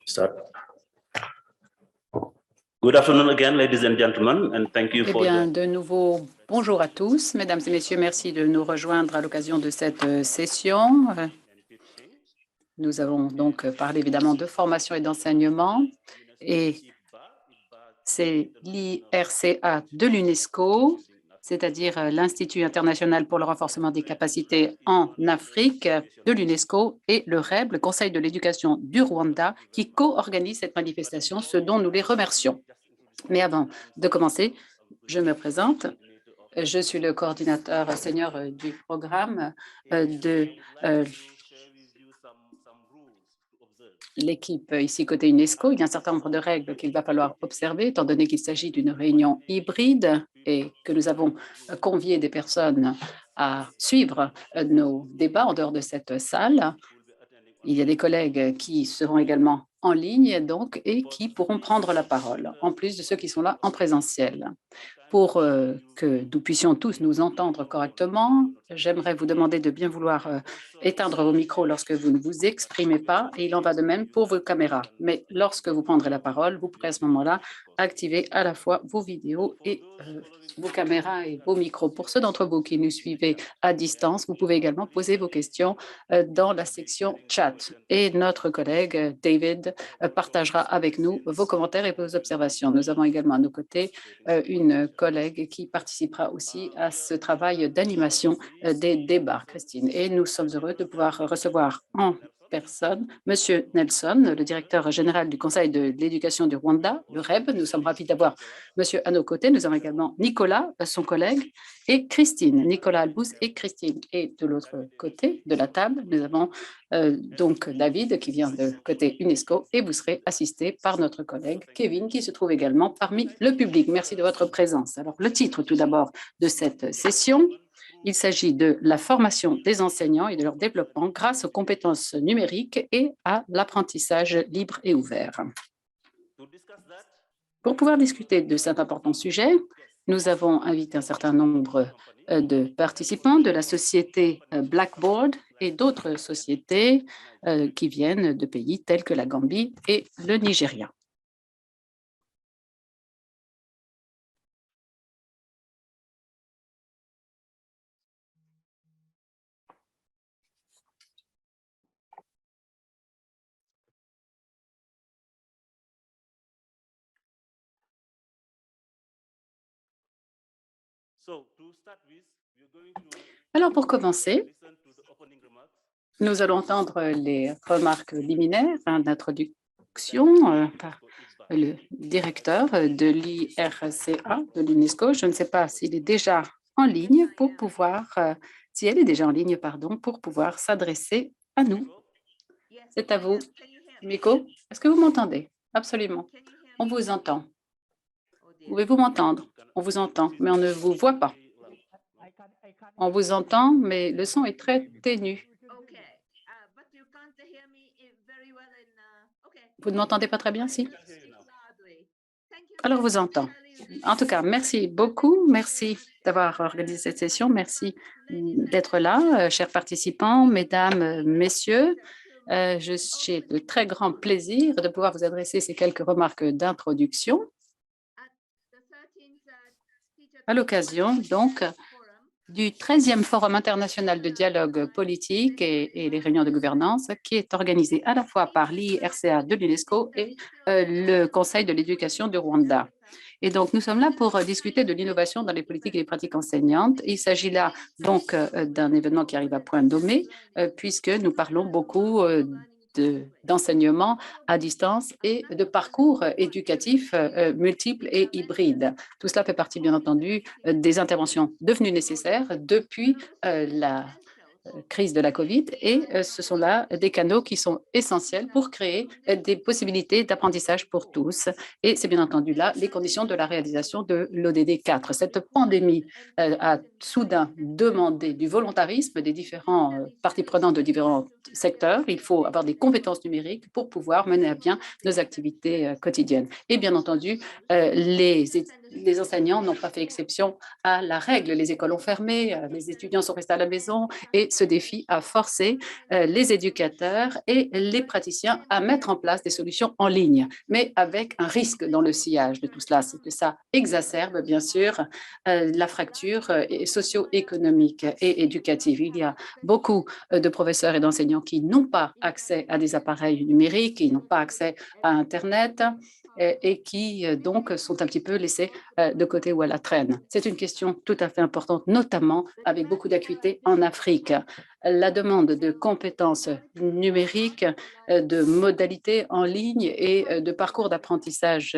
Start. Good afternoon again, ladies and gentlemen, and thank you for de nouveau, bonjour à tous. Mesdames et messieurs, merci de nous rejoindre à l'occasion de cette session. Nous avons donc parlé évidemment de formation et d'enseignement, et c'est l'IRCA de l'UNESCO, c'est-à-dire l'Institut international pour le renforcement des capacités en Afrique de l'UNESCO, et le REB, le Conseil de l'éducation du Rwanda, qui co-organise cette manifestation, ce dont nous les remercions. Mais avant de commencer, je me présente. Je suis le coordinateur senior du programme de l'équipe ici côté UNESCO. Il y a un certain nombre de règles qu'il va falloir observer, étant donné qu'il s'agit d'une réunion hybride et que nous avons convié des personnes à suivre nos débats en dehors de cette salle. Il y a des collègues qui seront également en ligne donc, et qui pourront prendre la parole, en plus de ceux qui sont là en présentiel. Pour que nous puissions tous nous entendre correctement, j'aimerais vous demander de bien vouloir éteindre vos micros lorsque vous ne vous exprimez pas, et il en va de même pour vos caméras. Mais lorsque vous prendrez la parole, vous pourrez à ce moment-là activer à la fois vos vidéos et vos caméras et vos micros. Pour ceux d'entre vous qui nous suivez à distance, vous pouvez également poser vos questions dans la section chat. Et notre collègue David partagera avec nous vos commentaires et vos observations. Nous avons également à nos côtés une collègue qui participera aussi à ce travail d'animation des débats, Christine. Et nous sommes heureux de pouvoir recevoir en personne Monsieur Nelson, le directeur général du Conseil de l'éducation du Rwanda, le REB. Nous sommes ravis d'avoir Monsieur à nos côtés. Nous avons également Nicolas, son collègue, et Christine, Nicolas Albouz et Christine. Et de l'autre côté de la table, nous avons donc David qui vient de côté UNESCO, et vous serez assisté par notre collègue Kevin qui se trouve également parmi le public. Merci de votre présence. Alors, le titre tout d'abord de cette session, il s'agit de la formation des enseignants et de leur développement grâce aux compétences numériques et à l'apprentissage libre et ouvert. Pour pouvoir discuter de cet important sujet, nous avons invité un certain nombre de participants de la société Blackboard et d'autres sociétés qui viennent de pays tels que la Gambie et le Nigeria. Alors, pour commencer, nous allons entendre les remarques liminaires d'introduction par le directeur de l'IRCA de l'UNESCO. Je ne sais pas s'il est déjà en ligne pour pouvoir, si elle est déjà en ligne, pardon, pour pouvoir s'adresser à nous. C'est à vous. Miko, est-ce que vous m'entendez? Absolument. On vous entend. Pouvez-vous m'entendre? On vous entend, mais on ne vous voit pas. On vous entend, mais le son est très ténu. Vous ne m'entendez pas très bien, si? Alors, vous entend. En tout cas, merci beaucoup. Merci d'avoir organisé cette session. Merci d'être là, chers participants, mesdames, messieurs. J'ai le très grand plaisir de pouvoir vous adresser ces quelques remarques d'introduction à l'occasion, donc, du 13e Forum international de dialogue politique et les réunions de gouvernance qui est organisé à la fois par l'IRCA de l'UNESCO et le Conseil de l'éducation du Rwanda. Et donc, nous sommes là pour discuter de l'innovation dans les politiques et les pratiques enseignantes. Il s'agit là donc d'un événement qui arrive à point nommé puisque nous parlons beaucoup d'enseignement à distance et de parcours éducatifs multiples et hybrides. Tout cela fait partie, bien entendu, des interventions devenues nécessaires depuis la crise de la COVID, et ce sont là des canaux qui sont essentiels pour créer des possibilités d'apprentissage pour tous. Et c'est bien entendu là les conditions de la réalisation de l'ODD 4. Cette pandémie a soudain demandé du volontarisme des différents parties prenantes de différents secteurs. Il faut avoir des compétences numériques pour pouvoir mener à bien nos activités quotidiennes. Et bien entendu, les les enseignants n'ont pas fait exception à la règle. Les écoles ont fermé, les étudiants sont restés à la maison et ce défi a forcé les éducateurs et les praticiens à mettre en place des solutions en ligne, mais avec un risque dans le sillage de tout cela, c'est que ça exacerbe bien sûr la fracture socio-économique et éducative. Il y a beaucoup de professeurs et d'enseignants qui n'ont pas accès à des appareils numériques, qui n'ont pas accès à Internet et qui donc sont un petit peu laissés de côté ou à la traîne. C'est une question tout à fait importante, notamment avec beaucoup d'acuité en Afrique. La demande de compétences numériques, de modalités en ligne et de parcours d'apprentissage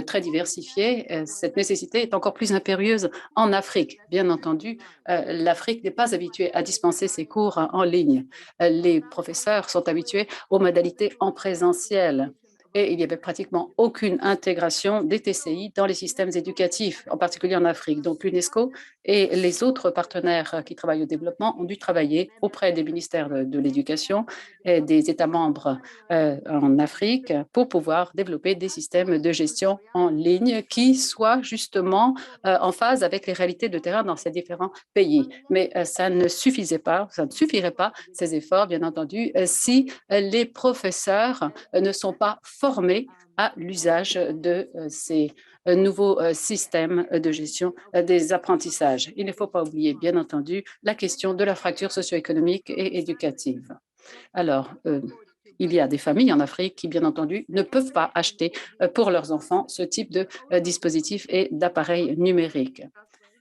très diversifiés, cette nécessité est encore plus impérieuse en Afrique. Bien entendu, l'Afrique n'est pas habituée à dispenser ses cours en ligne. Les professeurs sont habitués aux modalités en présentiel. Et il n'y avait pratiquement aucune intégration des TCI dans les systèmes éducatifs, en particulier en Afrique. Donc l'UNESCO et les autres partenaires qui travaillent au développement ont dû travailler auprès des ministères de l'Éducation et des États membres en Afrique pour pouvoir développer des systèmes de gestion en ligne qui soient justement en phase avec les réalités de terrain dans ces différents pays. Mais ça ne suffirait pas, ces efforts, bien entendu, si les professeurs ne sont pas formés à l'usage de ces nouveaux systèmes de gestion des apprentissages. Il ne faut pas oublier, bien entendu, la question de la fracture socio-économique et éducative. Alors, il y a des familles en Afrique qui, bien entendu, ne peuvent pas acheter pour leurs enfants ce type de dispositifs et d'appareils numériques.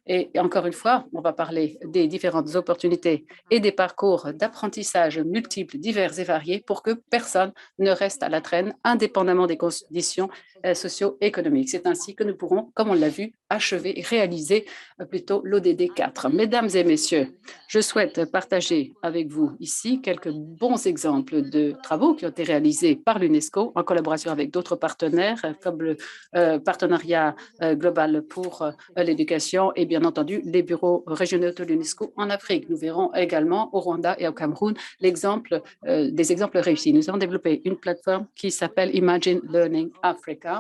Et encore une fois, on va parler des différentes opportunités et des parcours d'apprentissage multiples, divers et variés pour que personne ne reste à la traîne, indépendamment des conditions socio-économiques. C'est ainsi que nous pourrons, comme on l'a vu, achever et réaliser plutôt l'ODD 4. Mesdames et messieurs, je souhaite partager avec vous ici quelques bons exemples de travaux qui ont été réalisés par l'UNESCO en collaboration avec d'autres partenaires, comme le partenariat global pour l'éducation et bien entendu les bureaux régionaux de l'UNESCO en Afrique. Nous verrons également au Rwanda et au Cameroun des exemples réussis. Nous avons développé une plateforme qui s'appelle Imagine Learning Africa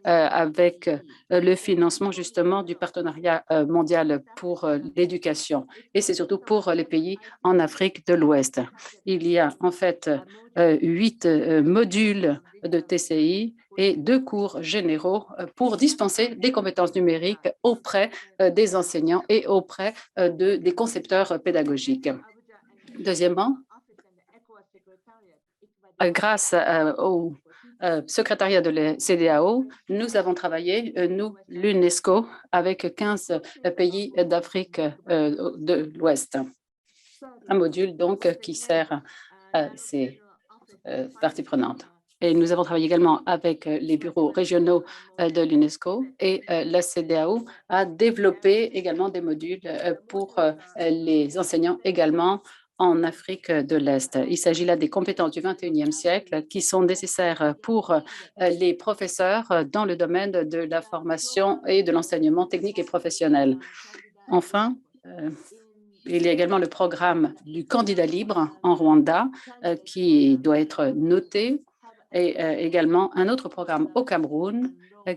avec le financement justement du partenariat mondial pour l'éducation et c'est surtout pour les pays en Afrique de l'Ouest. Il y a en fait 8 modules de TCI et 2 cours généraux pour dispenser des compétences numériques auprès des enseignants et auprès des concepteurs pédagogiques. Deuxièmement, grâce au secrétariat de la CEDEAO, nous avons travaillé, nous, l'UNESCO, avec 15 pays d'Afrique de l'Ouest. Un module donc qui sert ces parties prenantes. Et nous avons travaillé également avec les bureaux régionaux de l'UNESCO et la CEDEAO a développé également des modules pour les enseignants également en Afrique de l'Est. Il s'agit là des compétences du 21e siècle qui sont nécessaires pour les professeurs dans le domaine de la formation et de l'enseignement technique et professionnel. Enfin, il y a également le programme du candidat libre en Rwanda qui doit être noté et également un autre programme au Cameroun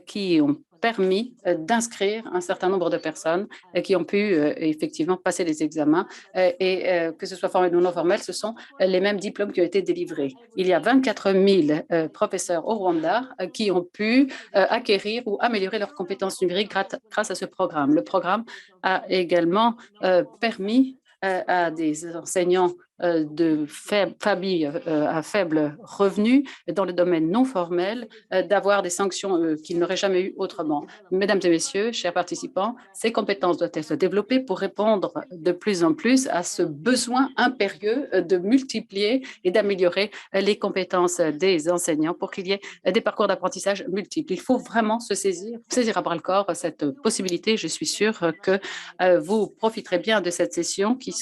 qui ont permis d'inscrire un certain nombre de personnes qui ont pu effectivement passer les examens et que ce soit formel ou non formel, ce sont les mêmes diplômes qui ont été délivrés. Il y a 24 000 professeurs au Rwanda qui ont pu acquérir ou améliorer leurs compétences numériques grâce à ce programme. Le programme a également permis à des enseignants de familles à faible revenu dans le domaine non formel d'avoir des sanctions qu'ils n'auraient jamais eues autrement. Mesdames et messieurs, chers participants, ces compétences doivent être développées pour répondre de plus en plus à ce besoin impérieux de multiplier et d'améliorer les compétences des enseignants pour qu'il y ait des parcours d'apprentissage multiples. Il faut vraiment saisir à bras le corps cette possibilité. Je suis sûre que vous profiterez bien de cette session qui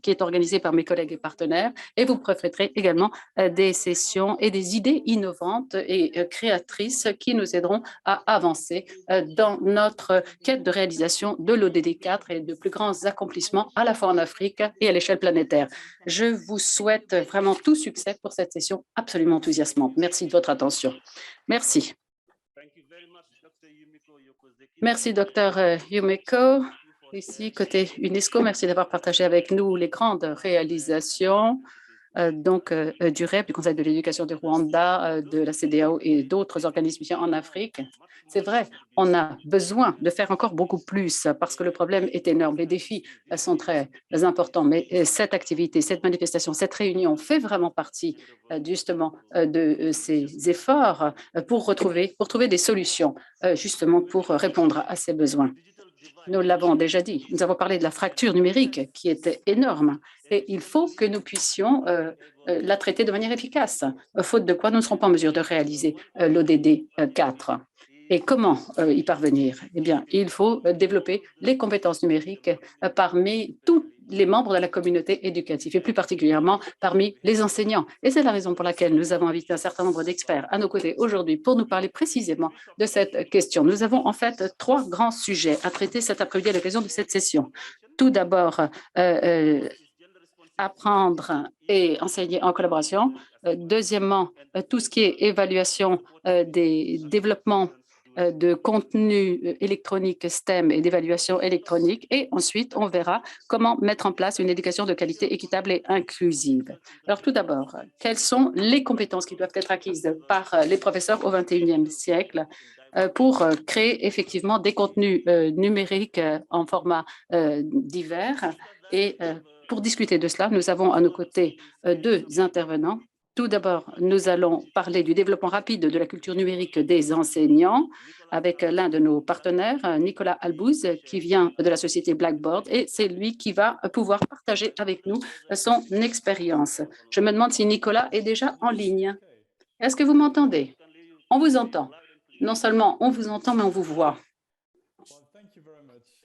est organisée par mes collègues et partenaires et vous profiterez également des sessions et des idées innovantes et créatrices qui nous aideront à avancer dans notre quête de réalisation de l'ODD 4 et de plus grands accomplissements à la fois en Afrique et à l'échelle planétaire. Je vous souhaite vraiment tout succès pour cette session absolument enthousiasmante. Merci de votre attention. Merci. Merci, Dr Yumiko. Ici, côté UNESCO, merci d'avoir partagé avec nous les grandes réalisations du REP, du Conseil de l'éducation du Rwanda, de la CEDEAO et d'autres organismes en Afrique. C'est vrai, on a besoin de faire encore beaucoup plus parce que le problème est énorme. Les défis sont très importants, mais cette activité, cette manifestation, cette réunion fait vraiment partie justement de ces efforts pour trouver des solutions justement pour répondre à ces besoins. Nous l'avons déjà dit, nous avons parlé de la fracture numérique qui était énorme et il faut que nous puissions la traiter de manière efficace, faute de quoi nous ne serons pas en mesure de réaliser l'ODD 4. Et comment y parvenir? Eh bien, il faut développer les compétences numériques parmi tous les membres de la communauté éducative et plus particulièrement parmi les enseignants. Et c'est la raison pour laquelle nous avons invité un certain nombre d'experts à nos côtés aujourd'hui pour nous parler précisément de cette question. Nous avons en fait trois grands sujets à traiter cet après-midi à l'occasion de cette session. Tout d'abord, apprendre et enseigner en collaboration. Deuxièmement, tout ce qui est évaluation des développements de contenu électronique STEM et d'évaluation électronique. Et ensuite, on verra comment mettre en place une éducation de qualité équitable et inclusive. Alors, tout d'abord, quelles sont les compétences qui doivent être acquises par les professeurs au XXIe siècle pour créer effectivement des contenus numériques en format divers et pour discuter de cela, nous avons à nos côtés deux intervenants. Tout d'abord, nous allons parler du développement rapide de la culture numérique des enseignants avec l'un de nos partenaires, Nicolas Albouz, qui vient de la société Blackboard, et c'est lui qui va pouvoir partager avec nous son expérience. Je me demande si Nicolas est déjà en ligne. Est-ce que vous m'entendez? On vous entend. Non seulement on vous entend, mais on vous voit.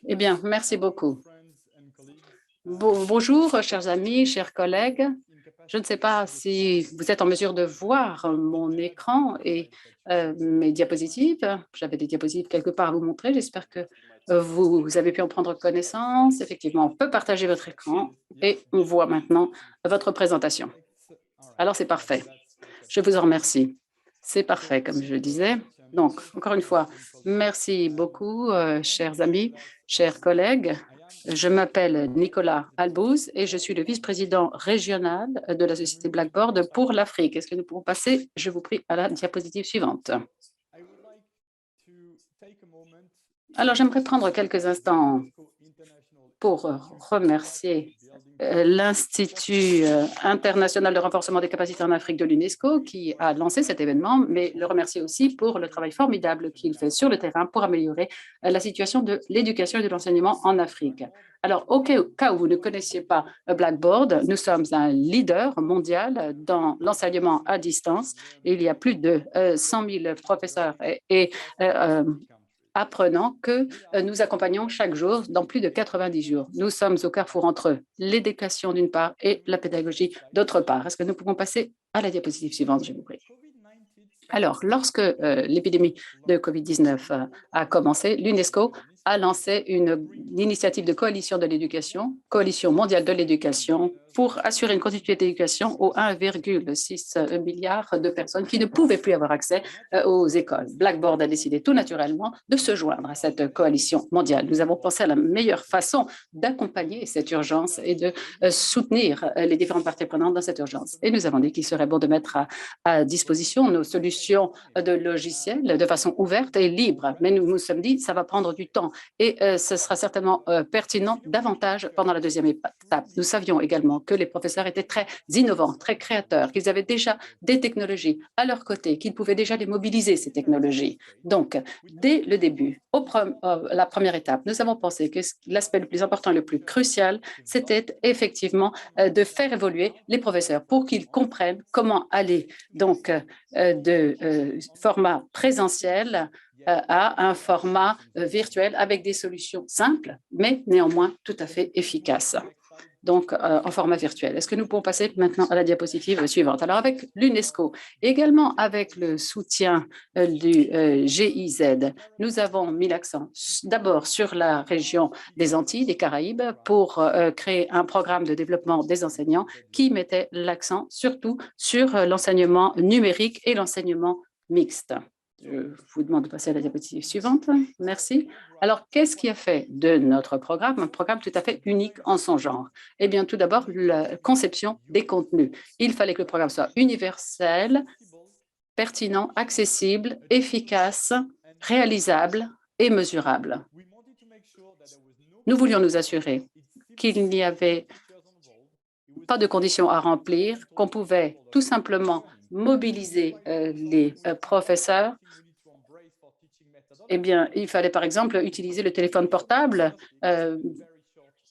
Eh bien, merci beaucoup. Bonjour, chers amis, chers collègues. Je ne sais pas si vous êtes en mesure de voir mon écran et mes diapositives. J'avais des diapositives quelque part à vous montrer. J'espère que vous avez pu en prendre connaissance. Effectivement, on peut partager votre écran et on voit maintenant votre présentation. Alors, c'est parfait. Je vous en remercie. C'est parfait, comme je le disais. Donc, encore une fois, merci beaucoup, chers amis, chers collègues. Je m'appelle Nicolas Albouz et je suis le vice-président régional de la société Blackboard pour l'Afrique. Est-ce que nous pouvons passer, je vous prie, à la diapositive suivante? Alors, j'aimerais prendre quelques instants pour remercier l'Institut international de renforcement des capacités en Afrique de l'UNESCO qui a lancé cet événement, mais le remercier aussi pour le travail formidable qu'il fait sur le terrain pour améliorer la situation de l'éducation et de l'enseignement en Afrique. Alors, au cas où vous ne connaissiez pas Blackboard, nous sommes un leader mondial dans l'enseignement à distance. Il y a plus de 100 000 professeurs et apprenants que nous accompagnons chaque jour dans plus de 90 jours. Nous sommes au carrefour entre l'éducation d'une part et la pédagogie d'autre part. Est-ce que nous pouvons passer à la diapositive suivante, je vous prie? Alors, lorsque l'épidémie de COVID-19 a commencé, l'UNESCO a lancé une initiative de coalition de l'éducation, coalition mondiale de l'éducation, pour assurer une continuité d'éducation aux 1,6 milliard de personnes qui ne pouvaient plus avoir accès aux écoles. Blackboard a décidé tout naturellement de se joindre à cette coalition mondiale. Nous avons pensé à la meilleure façon d'accompagner cette urgence et de soutenir les différentes parties prenantes dans cette urgence. Et nous avons dit qu'il serait bon de mettre à disposition nos solutions de logiciels de façon ouverte et libre. Mais nous nous sommes dit que ça va prendre du temps et ce sera certainement pertinent davantage pendant la deuxième étape. Nous savions également que les professeurs étaient très innovants, très créateurs, qu'ils avaient déjà des technologies à leur côté, qu'ils pouvaient déjà les mobiliser, ces technologies. Donc, dès le début, la première étape, nous avons pensé que l'aspect le plus important, le plus crucial, c'était effectivement de faire évoluer les professeurs pour qu'ils comprennent comment aller donc de format présentiel à un format virtuel avec des solutions simples, mais néanmoins tout à fait efficaces. Donc, en format virtuel. Est-ce que nous pouvons passer maintenant à la diapositive suivante? Alors, avec l'UNESCO, également avec le soutien du GIZ, nous avons mis l'accent d'abord sur la région des Antilles, des Caraïbes, pour créer un programme de développement des enseignants qui mettait l'accent surtout sur l'enseignement numérique et l'enseignement mixte. Je vous demande de passer à la diapositive suivante. Merci. Alors, qu'est-ce qui a fait de notre programme un programme tout à fait unique en son genre? Eh bien, tout d'abord, la conception des contenus. Il fallait que le programme soit universel, pertinent, accessible, efficace, réalisable et mesurable. Nous voulions nous assurer qu'il n'y avait pas de conditions à remplir, qu'on pouvait tout simplement mobiliser les professeurs. Eh bien, il fallait par exemple utiliser le téléphone portable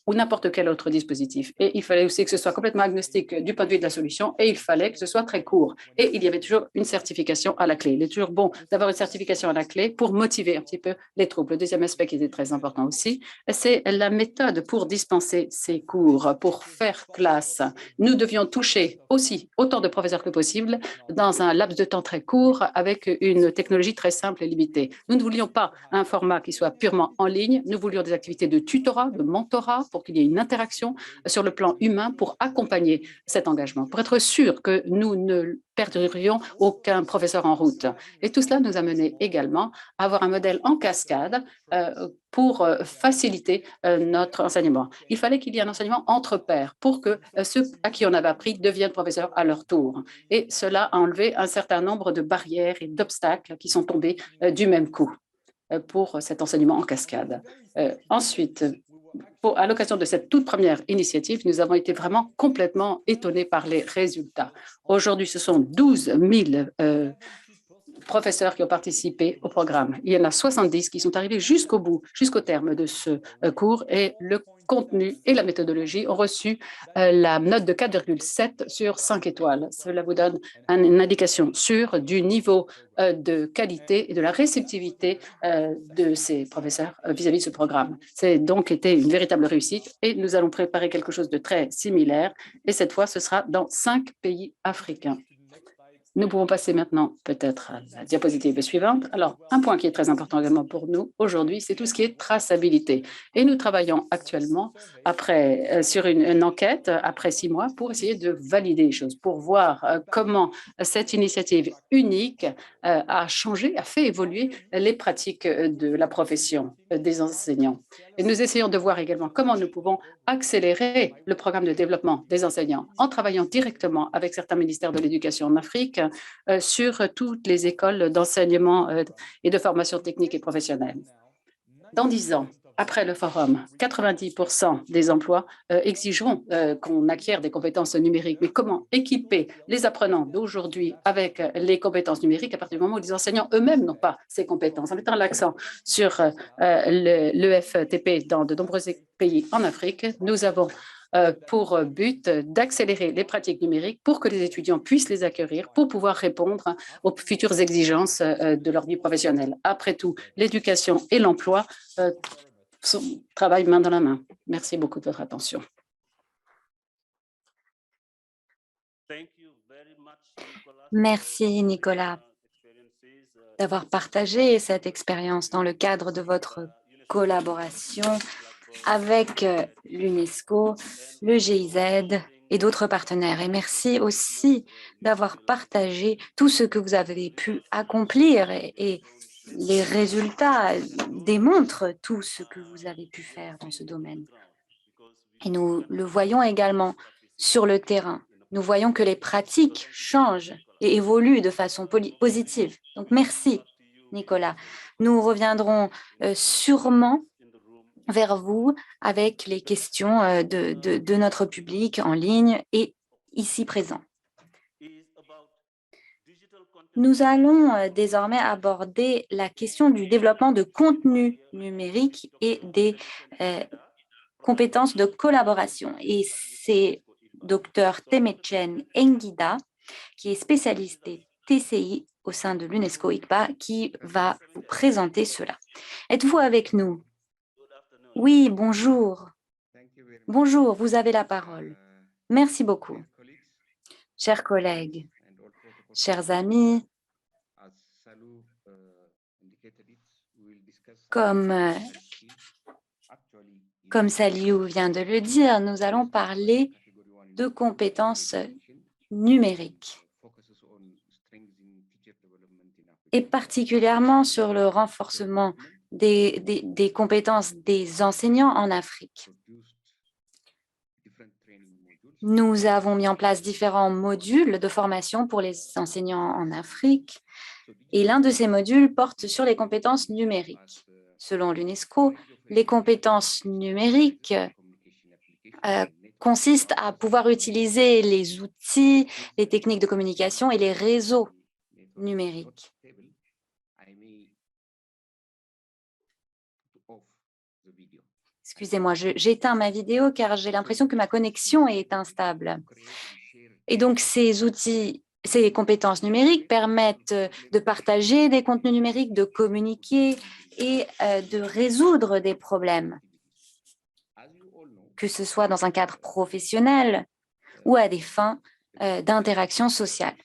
ou n'importe quel autre dispositif. Et il fallait aussi que ce soit complètement agnostique du point de vue de la solution et il fallait que ce soit très court. Et il y avait toujours une certification à la clé. Il est toujours bon d'avoir une certification à la clé pour motiver un petit peu les troupes. Le deuxième aspect qui était très important aussi, c'est la méthode pour dispenser ces cours, pour faire classe. Nous devions toucher aussi autant de professeurs que possible dans un laps de temps très court avec une technologie très simple et limitée. Nous ne voulions pas un format qui soit purement en ligne. Nous voulions des activités de tutorat, de mentorat, pour qu'il y ait une interaction sur le plan humain pour accompagner cet engagement, pour être sûr que nous ne perdrions aucun professeur en route. Et tout cela nous a mené également à avoir un modèle en cascade pour faciliter notre enseignement. Il fallait qu'il y ait un enseignement entre pairs pour que ceux à qui on avait appris deviennent professeurs à leur tour. Et cela a enlevé un certain nombre de barrières et d'obstacles qui sont tombés du même coup pour cet enseignement en cascade. Ensuite, à l'occasion de cette toute première initiative, nous avons été vraiment complètement étonnés par les résultats. Aujourd'hui, ce sont 12 000 professeurs qui ont participé au programme. Il y en a 70 qui sont arrivés jusqu'au bout, jusqu'au terme de ce cours et le contenu et la méthodologie ont reçu la note de 4,7 sur 5 étoiles. Cela vous donne une indication sûre du niveau de qualité et de la réceptivité de ces professeurs vis-à-vis de ce programme. C'est donc été une véritable réussite et nous allons préparer quelque chose de très similaire et cette fois, ce sera dans 5 pays africains. Nous pouvons passer maintenant peut-être à la diapositive suivante. Alors, un point qui est très important également pour nous aujourd'hui, c'est tout ce qui est traçabilité. Et nous travaillons actuellement sur une enquête après 6 mois pour essayer de valider les choses, pour voir comment cette initiative unique a changé, a fait évoluer les pratiques de la profession des enseignants. Et nous essayons de voir également comment nous pouvons accélérer le programme de développement des enseignants en travaillant directement avec certains ministères de l'éducation en Afrique sur toutes les écoles d'enseignement et de formation technique et professionnelle. Dans 10 ans, après le forum, 90% des emplois exigeront qu'on acquiert des compétences numériques. Mais comment équiper les apprenants d'aujourd'hui avec les compétences numériques à partir du moment où les enseignants eux-mêmes n'ont pas ces compétences? En mettant l'accent sur l'EFTP dans de nombreux pays en Afrique, nous avons pour but d'accélérer les pratiques numériques pour que les étudiants puissent les acquérir pour pouvoir répondre aux futures exigences de leur vie professionnelle. Après tout, l'éducation et l'emploi travaillent main dans la main. Merci beaucoup de votre attention. Merci, Nicolas, d'avoir partagé cette expérience dans le cadre de votre collaboration avec l'UNESCO, le GIZ et d'autres partenaires. Et merci aussi d'avoir partagé tout ce que vous avez pu accomplir et les résultats démontrent tout ce que vous avez pu faire dans ce domaine. Et nous le voyons également sur le terrain. Nous voyons que les pratiques changent et évoluent de façon positive. Donc, merci, Nicolas. Nous reviendrons sûrement vers vous avec les questions de notre public en ligne et ici présent. Nous allons désormais aborder la question du développement de contenu numérique et des compétences de collaboration. Et c'est Dr Temetchen Engida, qui est spécialiste des TCI au sein de l'UNESCO ICPA, qui va vous présenter cela. Êtes-vous avec nous? Oui, bonjour. Bonjour, vous avez la parole. Merci beaucoup. Chers collègues, chers amis, comme Saliou vient de le dire, nous allons parler de compétences numériques. et particulièrement sur le renforcement des compétences des enseignants en Afrique. Nous avons mis en place différents modules de formation pour les enseignants en Afrique et l'un de ces modules porte sur les compétences numériques. Selon l'UNESCO, les compétences numériques consistent à pouvoir utiliser les outils, les techniques de communication et les réseaux numériques. Excusez-moi, j'éteins ma vidéo car j'ai l'impression que ma connexion est instable. Et donc, ces outils, ces compétences numériques permettent de partager des contenus numériques, de communiquer et de résoudre des problèmes, que ce soit dans un cadre professionnel ou à des fins d'interaction sociale.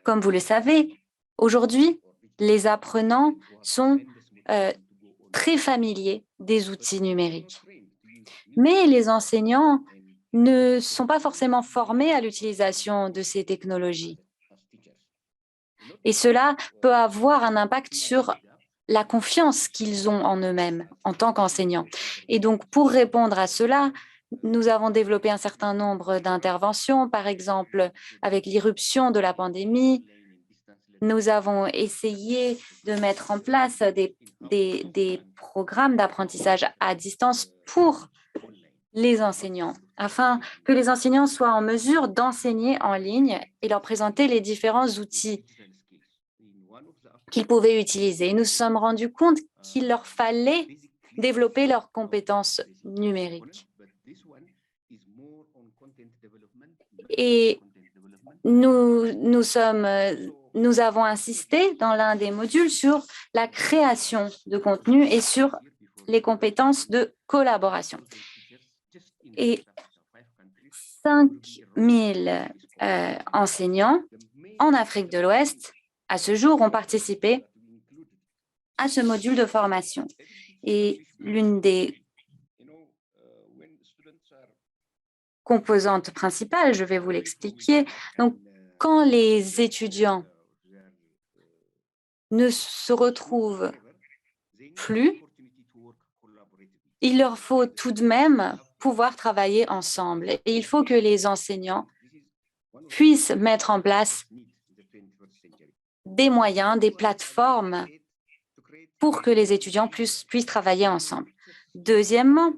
Comme vous le savez, aujourd'hui, les apprenants sont très familiers des outils numériques. Mais les enseignants ne sont pas forcément formés à l'utilisation de ces technologies. Et cela peut avoir un impact sur la confiance qu'ils ont en eux-mêmes en tant qu'enseignants. Et donc, pour répondre à cela, nous avons développé un certain nombre d'interventions, par exemple, avec l'irruption de la pandémie. Nous avons essayé de mettre en place des programmes d'apprentissage à distance pour les enseignants, afin que les enseignants soient en mesure d'enseigner en ligne et leur présenter les différents outils qu'ils pouvaient utiliser. Nous nous sommes rendus compte qu'il leur fallait développer leurs compétences numériques. Et nous avons insisté dans l'un des modules sur la création de contenu et sur les compétences de collaboration. Et 5000 enseignants en Afrique de l'Ouest, à ce jour, ont participé à ce module de formation. Et l'une des composantes principales, je vais vous l'expliquer. Donc, quand les étudiants ne se retrouvent plus, il leur faut tout de même pouvoir travailler ensemble. Et il faut que les enseignants puissent mettre en place des moyens, des plateformes pour que les étudiants puissent travailler ensemble. Deuxièmement,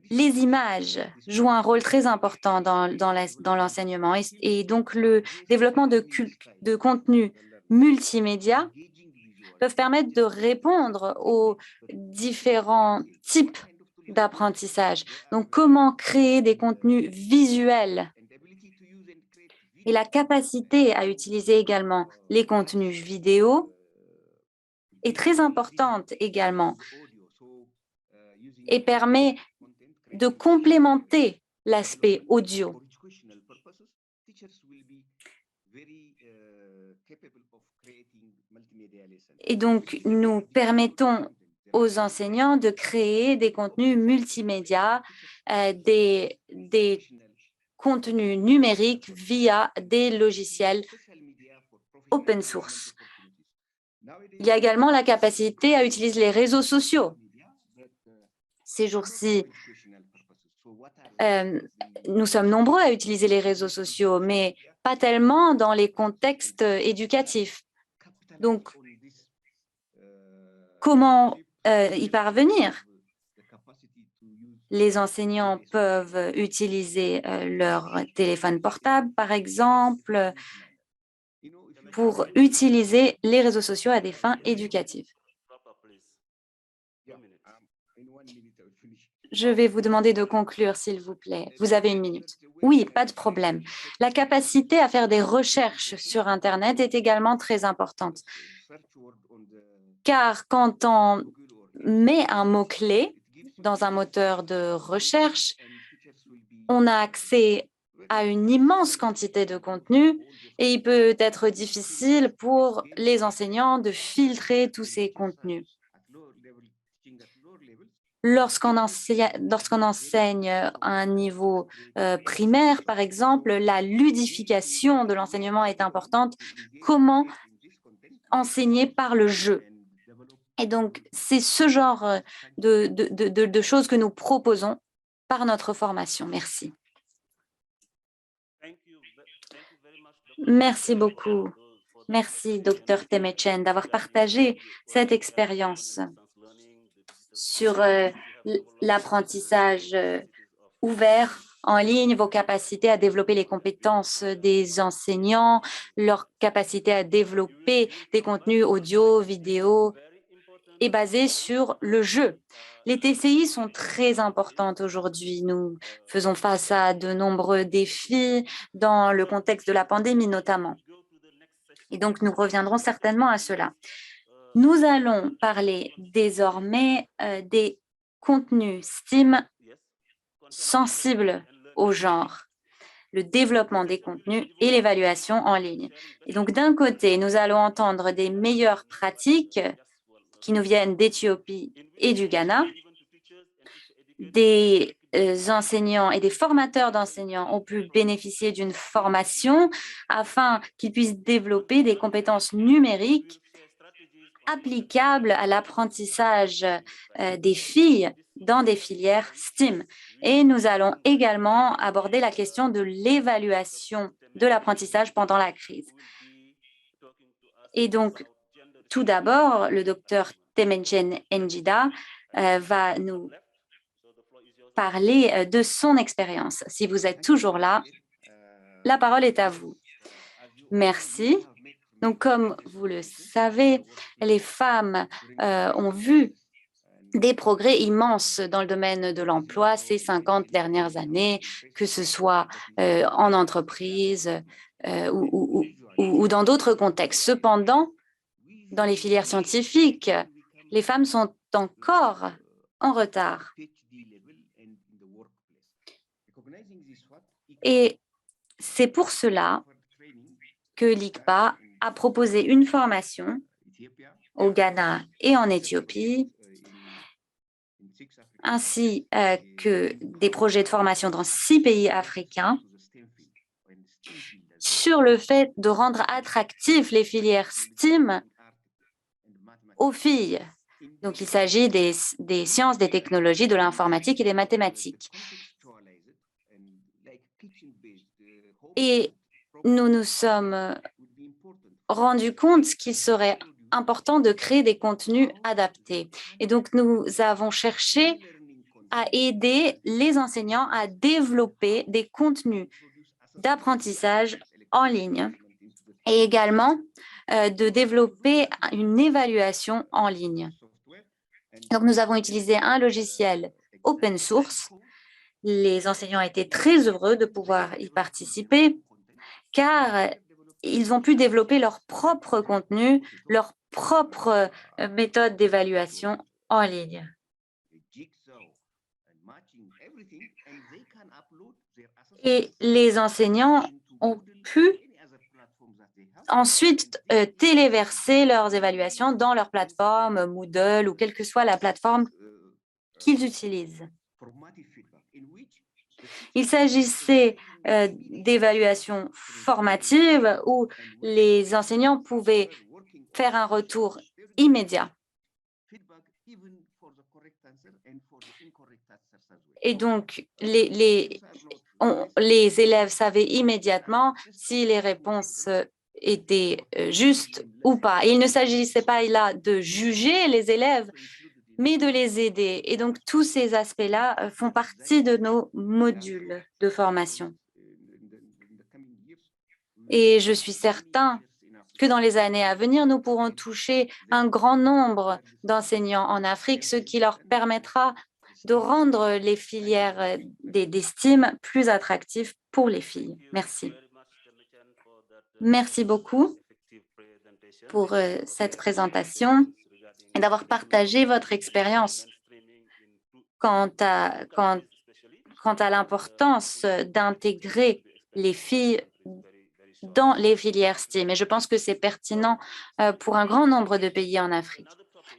les images jouent un rôle très important dans l'enseignement et donc le développement de contenus multimédia peuvent permettre de répondre aux différents types d'apprentissage. Donc, comment créer des contenus visuels et la capacité à utiliser également les contenus vidéo est très importante également et permet de complémenter l'aspect audio. Et donc, nous permettons aux enseignants de créer des contenus multimédia, des contenus numériques via des logiciels open source. Il y a également la capacité à utiliser les réseaux sociaux. Ces jours-ci, nous sommes nombreux à utiliser les réseaux sociaux, mais pas tellement dans les contextes éducatifs. Donc, comment y parvenir? Les enseignants peuvent utiliser leur téléphone portable, par exemple, pour utiliser les réseaux sociaux à des fins éducatives. Je vais vous demander de conclure, s'il vous plaît. Vous avez 1 minute. Oui, pas de problème. La capacité à faire des recherches sur Internet est également très importante. Car quand on met un mot-clé dans un moteur de recherche, on a accès à une immense quantité de contenu et il peut être difficile pour les enseignants de filtrer tous ces contenus. Lorsqu'on enseigne à un niveau primaire, par exemple, la ludification de l'enseignement est importante. Comment enseigner par le jeu. Et donc, c'est ce genre de choses que nous proposons par notre formation. Merci. Merci beaucoup. Merci, Dr. Temetchen, d'avoir partagé cette expérience sur l'apprentissage ouvert en ligne, vos capacités à développer les compétences des enseignants, leur capacité à développer des contenus audio, vidéo et basés sur le jeu. Les TCI sont très importantes aujourd'hui. Nous faisons face à de nombreux défis dans le contexte de la pandémie notamment. Et donc, nous reviendrons certainement à cela. Nous allons parler désormais des contenus STEAM sensibles au genre, le développement des contenus et l'évaluation en ligne. Et donc, d'un côté, nous allons entendre des meilleures pratiques qui nous viennent d'Éthiopie et du Ghana. Des enseignants et des formateurs d'enseignants ont pu bénéficier d'une formation afin qu'ils puissent développer des compétences numériques applicables à l'apprentissage des filles dans des filières STEAM. Et nous allons également aborder la question de l'évaluation de l'apprentissage pendant la crise. Et donc, tout d'abord, le docteur Temetchen Njida va nous parler de son expérience. Si vous êtes toujours là, la parole est à vous. Merci. Donc, comme vous le savez, les femmes ont vu des progrès immenses dans le domaine de l'emploi ces 50 dernières années, que ce soit en entreprise ou dans d'autres contextes. Cependant, dans les filières scientifiques, les femmes sont encore en retard. Et c'est pour cela que l'ICPA a proposé une formation au Ghana et en Éthiopie, ainsi que des projets de formation dans 6 pays africains sur le fait de rendre attractifs les filières STEAM aux filles. Donc, il s'agit des sciences, des technologies, de l'informatique et des mathématiques. Et nous nous sommes rendus compte qu'il serait important de créer des contenus adaptés. Et donc, nous avons cherché à aider les enseignants à développer des contenus d'apprentissage en ligne et également de développer une évaluation en ligne. Donc, nous avons utilisé un logiciel open source. Les enseignants étaient très heureux de pouvoir y participer car ils ont pu développer leur propre contenu, leur propre méthode d'évaluation en ligne. Et les enseignants ont pu ensuite téléverser leurs évaluations dans leur plateforme Moodle ou quelle que soit la plateforme qu'ils utilisent. Il s'agissait d'évaluations formatives où les enseignants pouvaient faire un retour immédiat. Et donc, les élèves savaient immédiatement si les réponses étaient justes ou pas. Et il ne s'agissait pas là de juger les élèves, mais de les aider. Et donc, tous ces aspects-là font partie de nos modules de formation. Et je suis certain que dans les années à venir, nous pourrons toucher un grand nombre d'enseignants en Afrique, ce qui leur permettra de rendre les filières des STEAM plus attractives pour les filles. Merci. Merci beaucoup pour cette présentation et d'avoir partagé votre expérience quant à l'importance d'intégrer les filles dans les filières STEAM. Et je pense que c'est pertinent pour un grand nombre de pays en Afrique.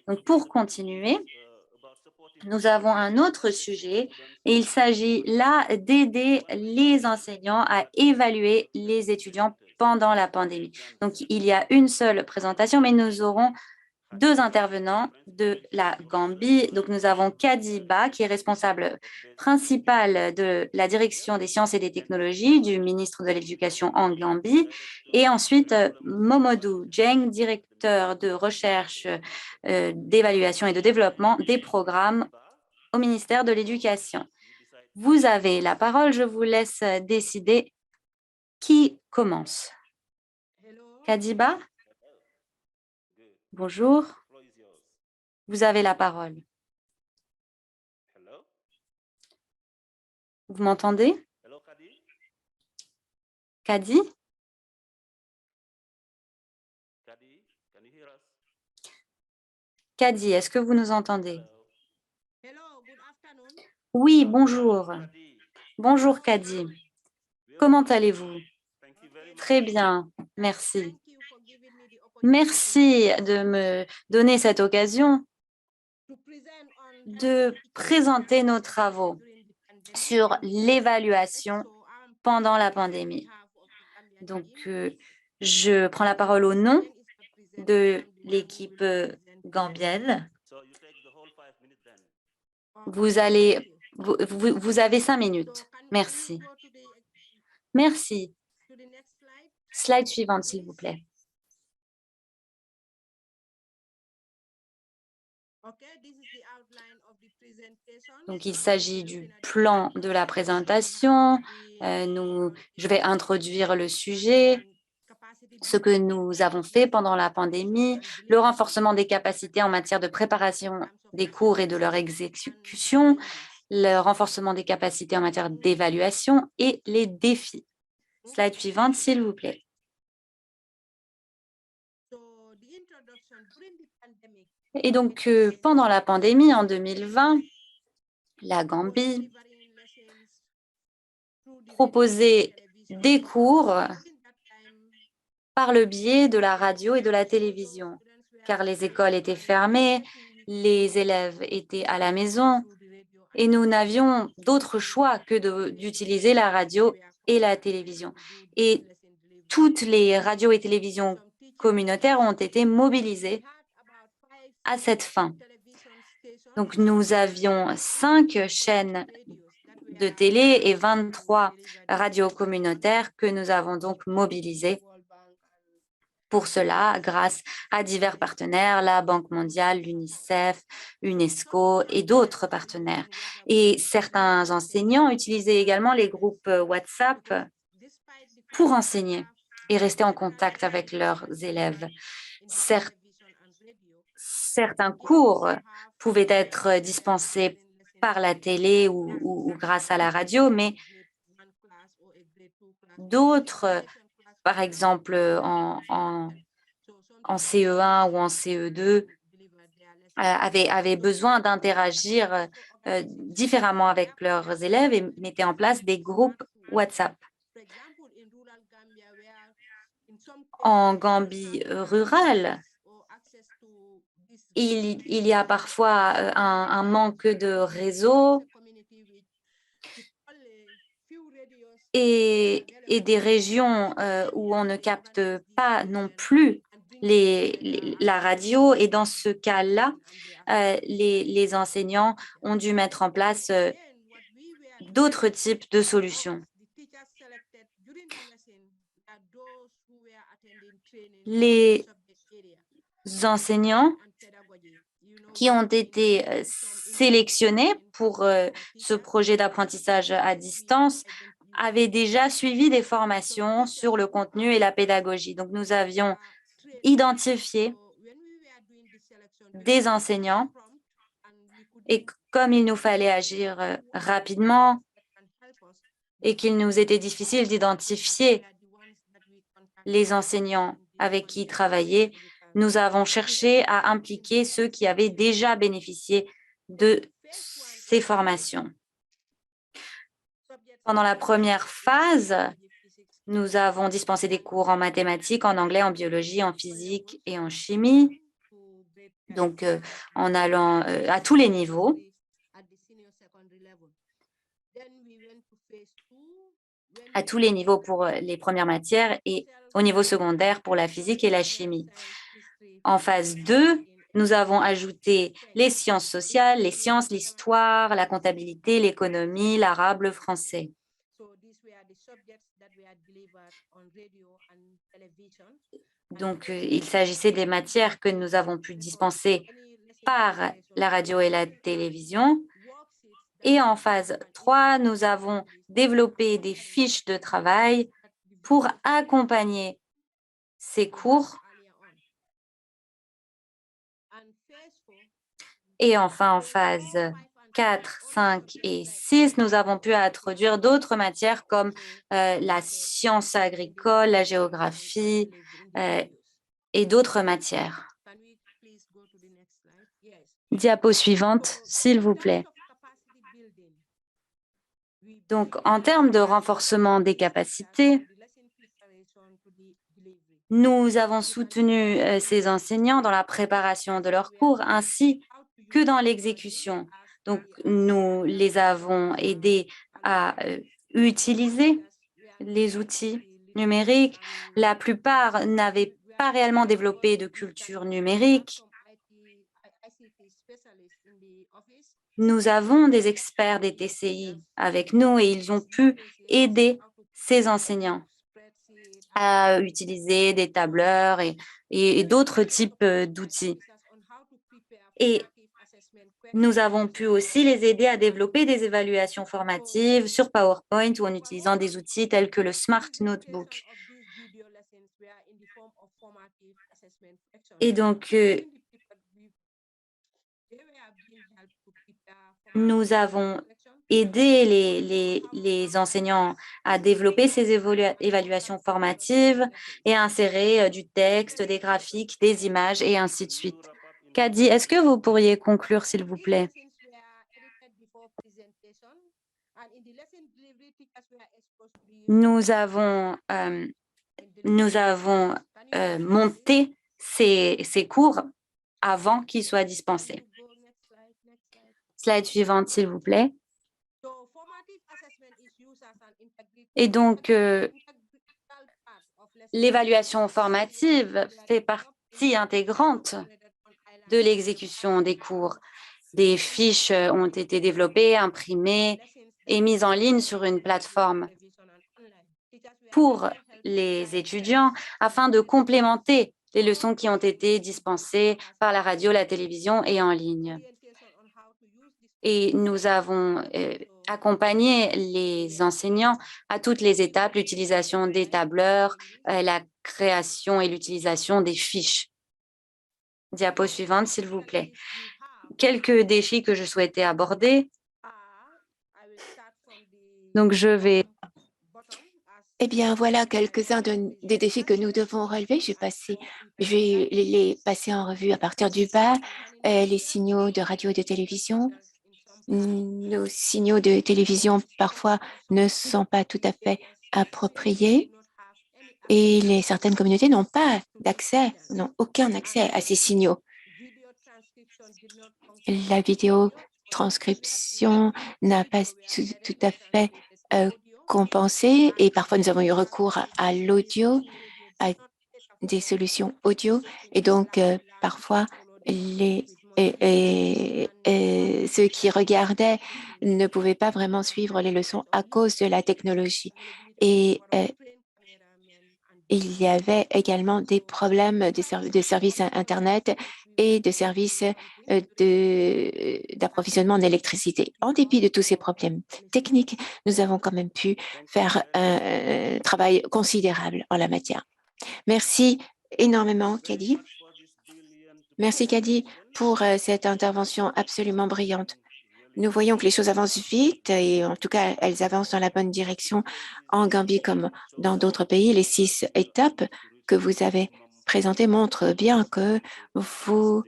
Donc, pour continuer, nous avons un autre sujet et il s'agit là d'aider les enseignants à évaluer les étudiants pendant la pandémie. Donc, il y a une seule présentation, mais nous aurons deux intervenants de la Gambie. Donc, nous avons Kadiba, qui est responsable principal de la direction des sciences et des technologies du ministre de l'Éducation en Gambie. Et ensuite, Momodou Dieng, directeur de recherche, d'évaluation et de développement des programmes au ministère de l'Éducation. Vous avez la parole. Je vous laisse décider qui commence. Kadiba? Bonjour. Vous avez la parole. Vous m'entendez? Kadi? Kadi, est-ce que vous nous entendez? Oui, bonjour. Bonjour Kadi. Comment allez-vous? Très bien, merci. Merci de me donner cette occasion de présenter nos travaux sur l'évaluation pendant la pandémie. Donc, je prends la parole au nom de l'équipe gambienne. Vous avez 5 minutes. Merci. Merci. Slide suivante, s'il vous plaît. Donc, il s'agit du plan de la présentation. Je vais introduire le sujet, ce que nous avons fait pendant la pandémie, le renforcement des capacités en matière de préparation des cours et de leur exécution, le renforcement des capacités en matière d'évaluation et les défis. Slide suivante, s'il vous plaît. Et donc, pendant la pandémie en 2020, la Gambie proposait des cours par le biais de la radio et de la télévision, car les écoles étaient fermées, les élèves étaient à la maison et nous n'avions d'autre choix que d'utiliser la radio et la télévision. Et toutes les radios et télévisions communautaires ont été mobilisées à cette fin. Donc, nous avions 5 chaînes de télé et 23 radios communautaires que nous avons donc mobilisées pour cela grâce à divers partenaires, la Banque mondiale, l'UNICEF, UNESCO et d'autres partenaires. Et certains enseignants utilisaient également les groupes WhatsApp pour enseigner et rester en contact avec leurs élèves. Certains cours pouvaient être dispensés par la télé ou grâce à la radio, mais d'autres, par exemple en CE1 ou en CE2, avaient besoin d'interagir différemment avec leurs élèves et mettaient en place des groupes WhatsApp. En Gambie rurale, il y a parfois un manque de réseau et des régions où on ne capte pas non plus la radio. Et dans ce cas-là, les enseignants ont dû mettre en place d'autres types de solutions. Les enseignants qui ont été sélectionnés pour ce projet d'apprentissage à distance avaient déjà suivi des formations sur le contenu et la pédagogie. Donc, nous avions identifié des enseignants et comme il nous fallait agir rapidement et qu'il nous était difficile d'identifier les enseignants avec qui travailler, nous avons cherché à impliquer ceux qui avaient déjà bénéficié de ces formations. Pendant la première phase, nous avons dispensé des cours en mathématiques, en anglais, en biologie, en physique et en chimie, donc en allant à tous les niveaux. À tous les niveaux pour les premières matières et au niveau secondaire pour la physique et la chimie. En phase 2, nous avons ajouté les sciences sociales, les sciences, l'histoire, la comptabilité, l'économie, l'arabe, le français. Donc, il s'agissait des matières que nous avons pu dispenser par la radio et la télévision. Et en phase 3, nous avons développé des fiches de travail pour accompagner ces cours. Et enfin, en phase 4, 5 et 6, nous avons pu introduire d'autres matières comme la science agricole, la géographie et d'autres matières. Diapo suivante, s'il vous plaît. Donc, en termes de renforcement des capacités, nous avons soutenu ces enseignants dans la préparation de leurs cours ainsi que dans l'exécution. Donc, nous les avons aidés à utiliser les outils numériques. La plupart n'avaient pas réellement développé de culture numérique. Nous avons des experts des TCI avec nous et ils ont pu aider ces enseignants à utiliser des tableurs et d'autres types d'outils. Et nous avons pu aussi les aider à développer des évaluations formatives sur PowerPoint ou en utilisant des outils tels que le Smart Notebook. Et donc, nous avons aidé les enseignants à développer ces évaluations formatives et à insérer du texte, des graphiques, des images et ainsi de suite. Kadi, est-ce que vous pourriez conclure, s'il vous plaît? Nous avons monté ces cours avant qu'ils soient dispensés. Slide suivante, s'il vous plaît. Et donc, l'évaluation formative fait partie intégrante de l'exécution des cours. Des fiches ont été développées, imprimées et mises en ligne sur une plateforme pour les étudiants afin de complémenter les leçons qui ont été dispensées par la radio, la télévision et en ligne. Et nous avons accompagné les enseignants à toutes les étapes, l'utilisation des tableurs, la création et l'utilisation des fiches. Diapo suivante, s'il vous plaît. Quelques défis que je souhaitais aborder. Donc, je vais... Eh bien, voilà quelques-uns des défis que nous devons relever. Je vais les passer en revue à partir du bas. Les signaux de radio et de télévision. Nos signaux de télévision, parfois, ne sont pas tout à fait appropriés. Et certaines communautés n'ont pas d'accès, n'ont aucun accès à ces signaux. La vidéo transcription n'a pas tout à fait compensé et parfois nous avons eu recours à l'audio, à des solutions audio et donc parfois ceux qui regardaient ne pouvaient pas vraiment suivre les leçons à cause de la technologie. Et il y avait également des problèmes de services Internet et de services d'approvisionnement en électricité. En dépit de tous ces problèmes techniques, nous avons quand même pu faire un travail considérable en la matière. Merci énormément, Kadi. Merci, Kadi, pour cette intervention absolument brillante. Nous voyons que les choses avancent vite et en tout cas, elles avancent dans la bonne direction en Gambie comme dans d'autres pays. Les 6 étapes que vous avez présentées montrent bien que vous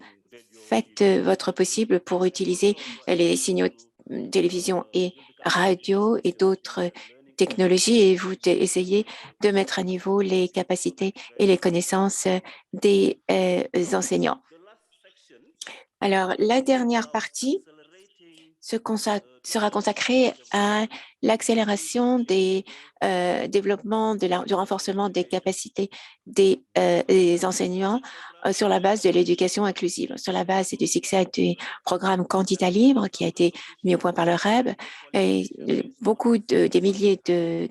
faites votre possible pour utiliser les signaux télévision et radio et d'autres technologies et vous essayez de mettre à niveau les capacités et les connaissances des enseignants. Alors, la dernière partie se sera consacré à l'accélération des développements, du renforcement des capacités des enseignants sur la base de l'éducation inclusive, sur la base du succès du programme Candidat Libre qui a été mis au point par le REB. Et beaucoup des milliers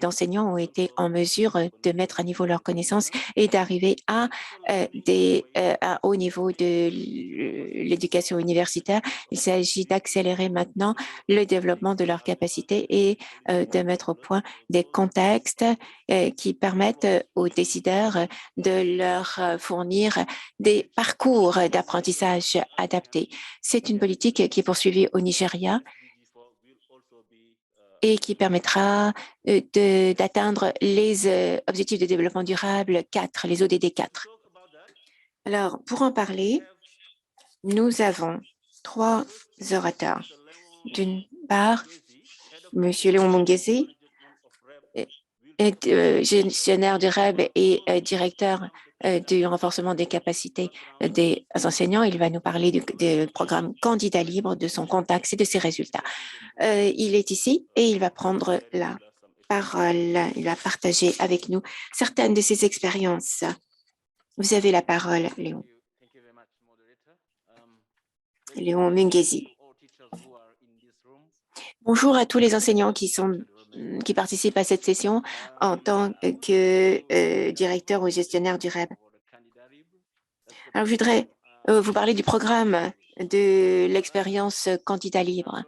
d'enseignants ont été en mesure de mettre à niveau leurs connaissances et d'arriver à un haut niveau de l'éducation universitaire. Il s'agit d'accélérer maintenant le développement de leurs capacités et de mettre au point des contextes qui permettent aux décideurs de leur fournir des parcours d'apprentissage adaptés. C'est une politique qui est poursuivie au Nigeria et qui permettra d'atteindre les objectifs de développement durable 4, les ODD 4. Alors, pour en parler, nous avons 3 orateurs. D'une part, M. Léon Mongezi, gestionnaire du REB et directeur du renforcement des capacités des enseignants. Il va nous parler du programme Candidat Libre, de son contexte et de ses résultats. Il est ici et il va prendre la parole. Il va partager avec nous certaines de ses expériences. Vous avez la parole, Léon. Léon Mungezi. Bonjour à tous les enseignants qui participent à cette session en tant que directeur ou gestionnaire du REB. Alors, je voudrais vous parler du programme de l'expérience Candidat Libre.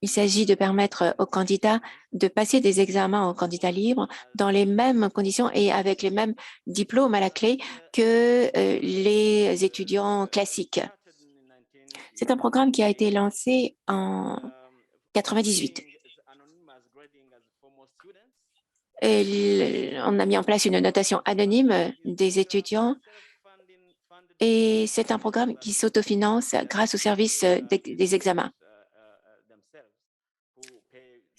Il s'agit de permettre aux candidats de passer des examens en candidat libre dans les mêmes conditions et avec les mêmes diplômes à la clé que les étudiants classiques. C'est un programme qui a été lancé en 1998. On a mis en place une notation anonyme des étudiants et c'est un programme qui s'autofinance grâce au service des examens.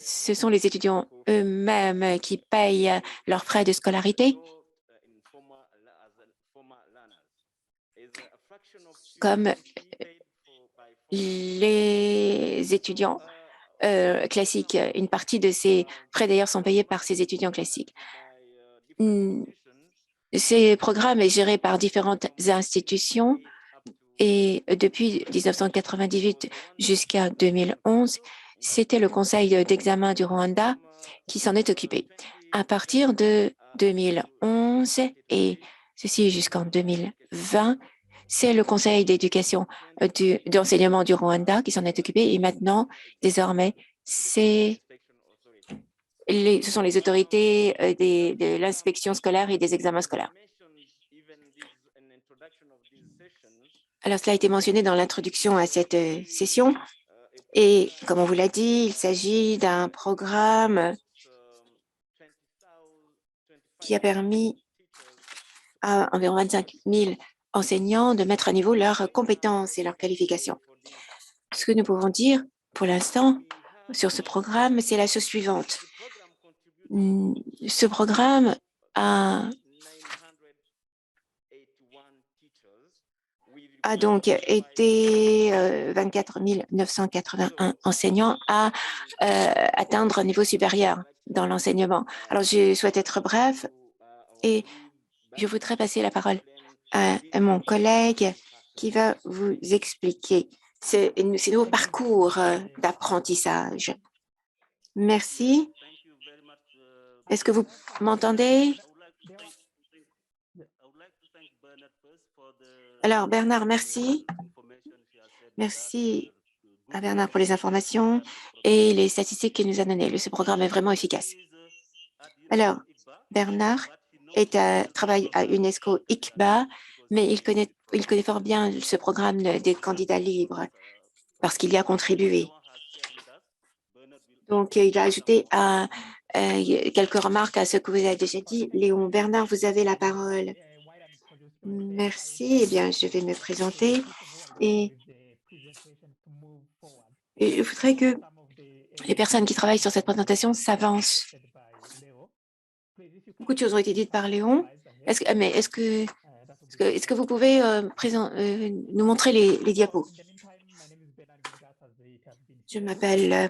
Ce sont les étudiants eux-mêmes qui payent leurs frais de scolarité. Comme les étudiants classiques. Une partie de ces frais d'ailleurs sont payés par ces étudiants classiques. Ces programmes est géré par différentes institutions et depuis 1998 jusqu'à 2011, c'était le Conseil d'examen du Rwanda qui s'en est occupé. À partir de 2011 et ceci jusqu'en 2020, c'est le Conseil d'éducation d'enseignement du Rwanda qui s'en est occupé et maintenant, désormais, ce sont les autorités de l'inspection scolaire et des examens scolaires. Alors, cela a été mentionné dans l'introduction à cette session. Et comme on vous l'a dit, il s'agit d'un programme qui a permis à environ 25 000 enseignants de mettre à niveau leurs compétences et leurs qualifications. Ce que nous pouvons dire pour l'instant sur ce programme, c'est la chose suivante. Ce programme a donc été 24 981 enseignants à atteindre un niveau supérieur dans l'enseignement. Alors, je souhaite être bref et je voudrais passer la parole à mon collègue qui va vous expliquer ces nouveaux parcours d'apprentissage. Merci. Est-ce que vous m'entendez? Alors, Bernard, merci. Merci à Bernard pour les informations et les statistiques qu'il nous a données. Ce programme est vraiment efficace. Alors, Bernard travaille à UNESCO ICBA, mais il connaît fort bien ce programme des candidats libres parce qu'il y a contribué. Donc, il a ajouté quelques remarques à ce que vous avez déjà dit. Léon, Bernard, vous avez la parole. Merci. Eh bien, je vais me présenter et je voudrais que les personnes qui travaillent sur cette présentation s'avancent. Beaucoup de choses ont été dites par Léon. Est-ce que vous pouvez nous montrer les diapos? Je m'appelle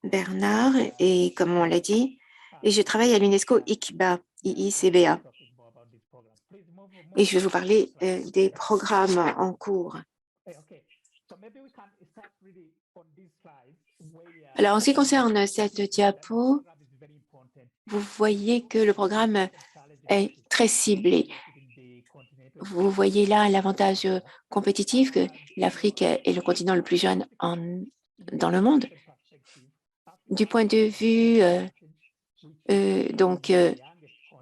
Bernard et comme on l'a dit, et je travaille à l'UNESCO ICBA, IICBA. Et je vais vous parler des programmes en cours. Alors, en ce qui concerne cette diapo, vous voyez que le programme est très ciblé. Vous voyez là l'avantage compétitif que l'Afrique est le continent le plus jeune dans le monde. Du point de vue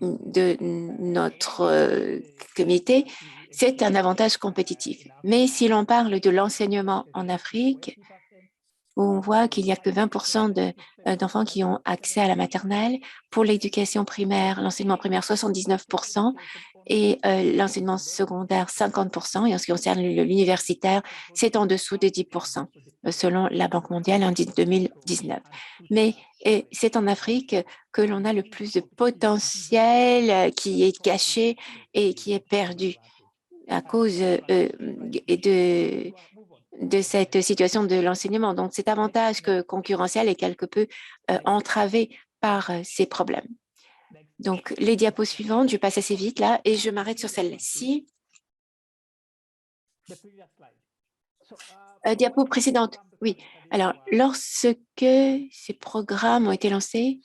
de notre comité, c'est un avantage compétitif. Mais si l'on parle de l'enseignement en Afrique, où on voit qu'il n'y a que 20% d'enfants qui ont accès à la maternelle. Pour l'éducation primaire, l'enseignement primaire, 79%, et l'enseignement secondaire, 50%. Et en ce qui concerne l'universitaire, c'est en dessous de 10%, selon la Banque mondiale en 2019. Mais c'est en Afrique que l'on a le plus de potentiel qui est caché et qui est perdu à cause de cette situation de l'enseignement. Donc, cet avantage concurrentiel est quelque peu entravé par ces problèmes. Donc, les diapos suivantes, je passe assez vite là et je m'arrête sur celle-ci. Diapo précédente, oui. Alors, lorsque ces programmes ont été lancés,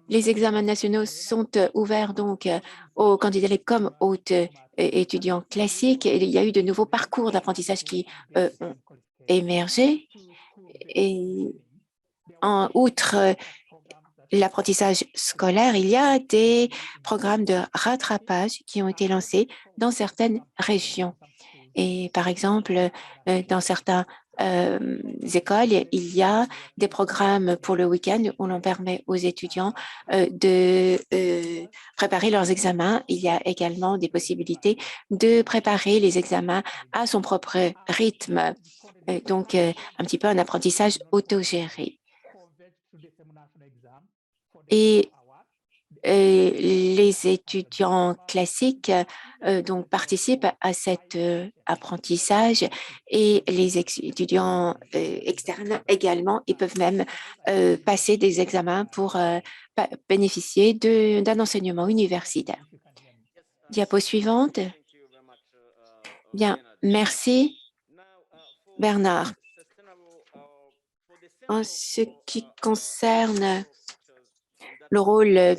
les examens nationaux sont ouverts donc aux candidats libres comme aux étudiants classiques. Et il y a eu de nouveaux parcours d'apprentissage qui ont émergé. Et outre l'apprentissage scolaire, il y a des programmes de rattrapage qui ont été lancés dans certaines régions. Et par exemple, dans certaines écoles, il y a des programmes pour le week-end où l'on permet aux étudiants de préparer leurs examens. Il y a également des possibilités de préparer les examens à son propre rythme. Donc, un petit peu un apprentissage autogéré. Et les étudiants classiques donc participent à cet apprentissage et les étudiants externes également, ils peuvent même passer des examens pour bénéficier d'un enseignement universitaire. Diapo suivante. Bien, merci Bernard. En ce qui concerne le rôle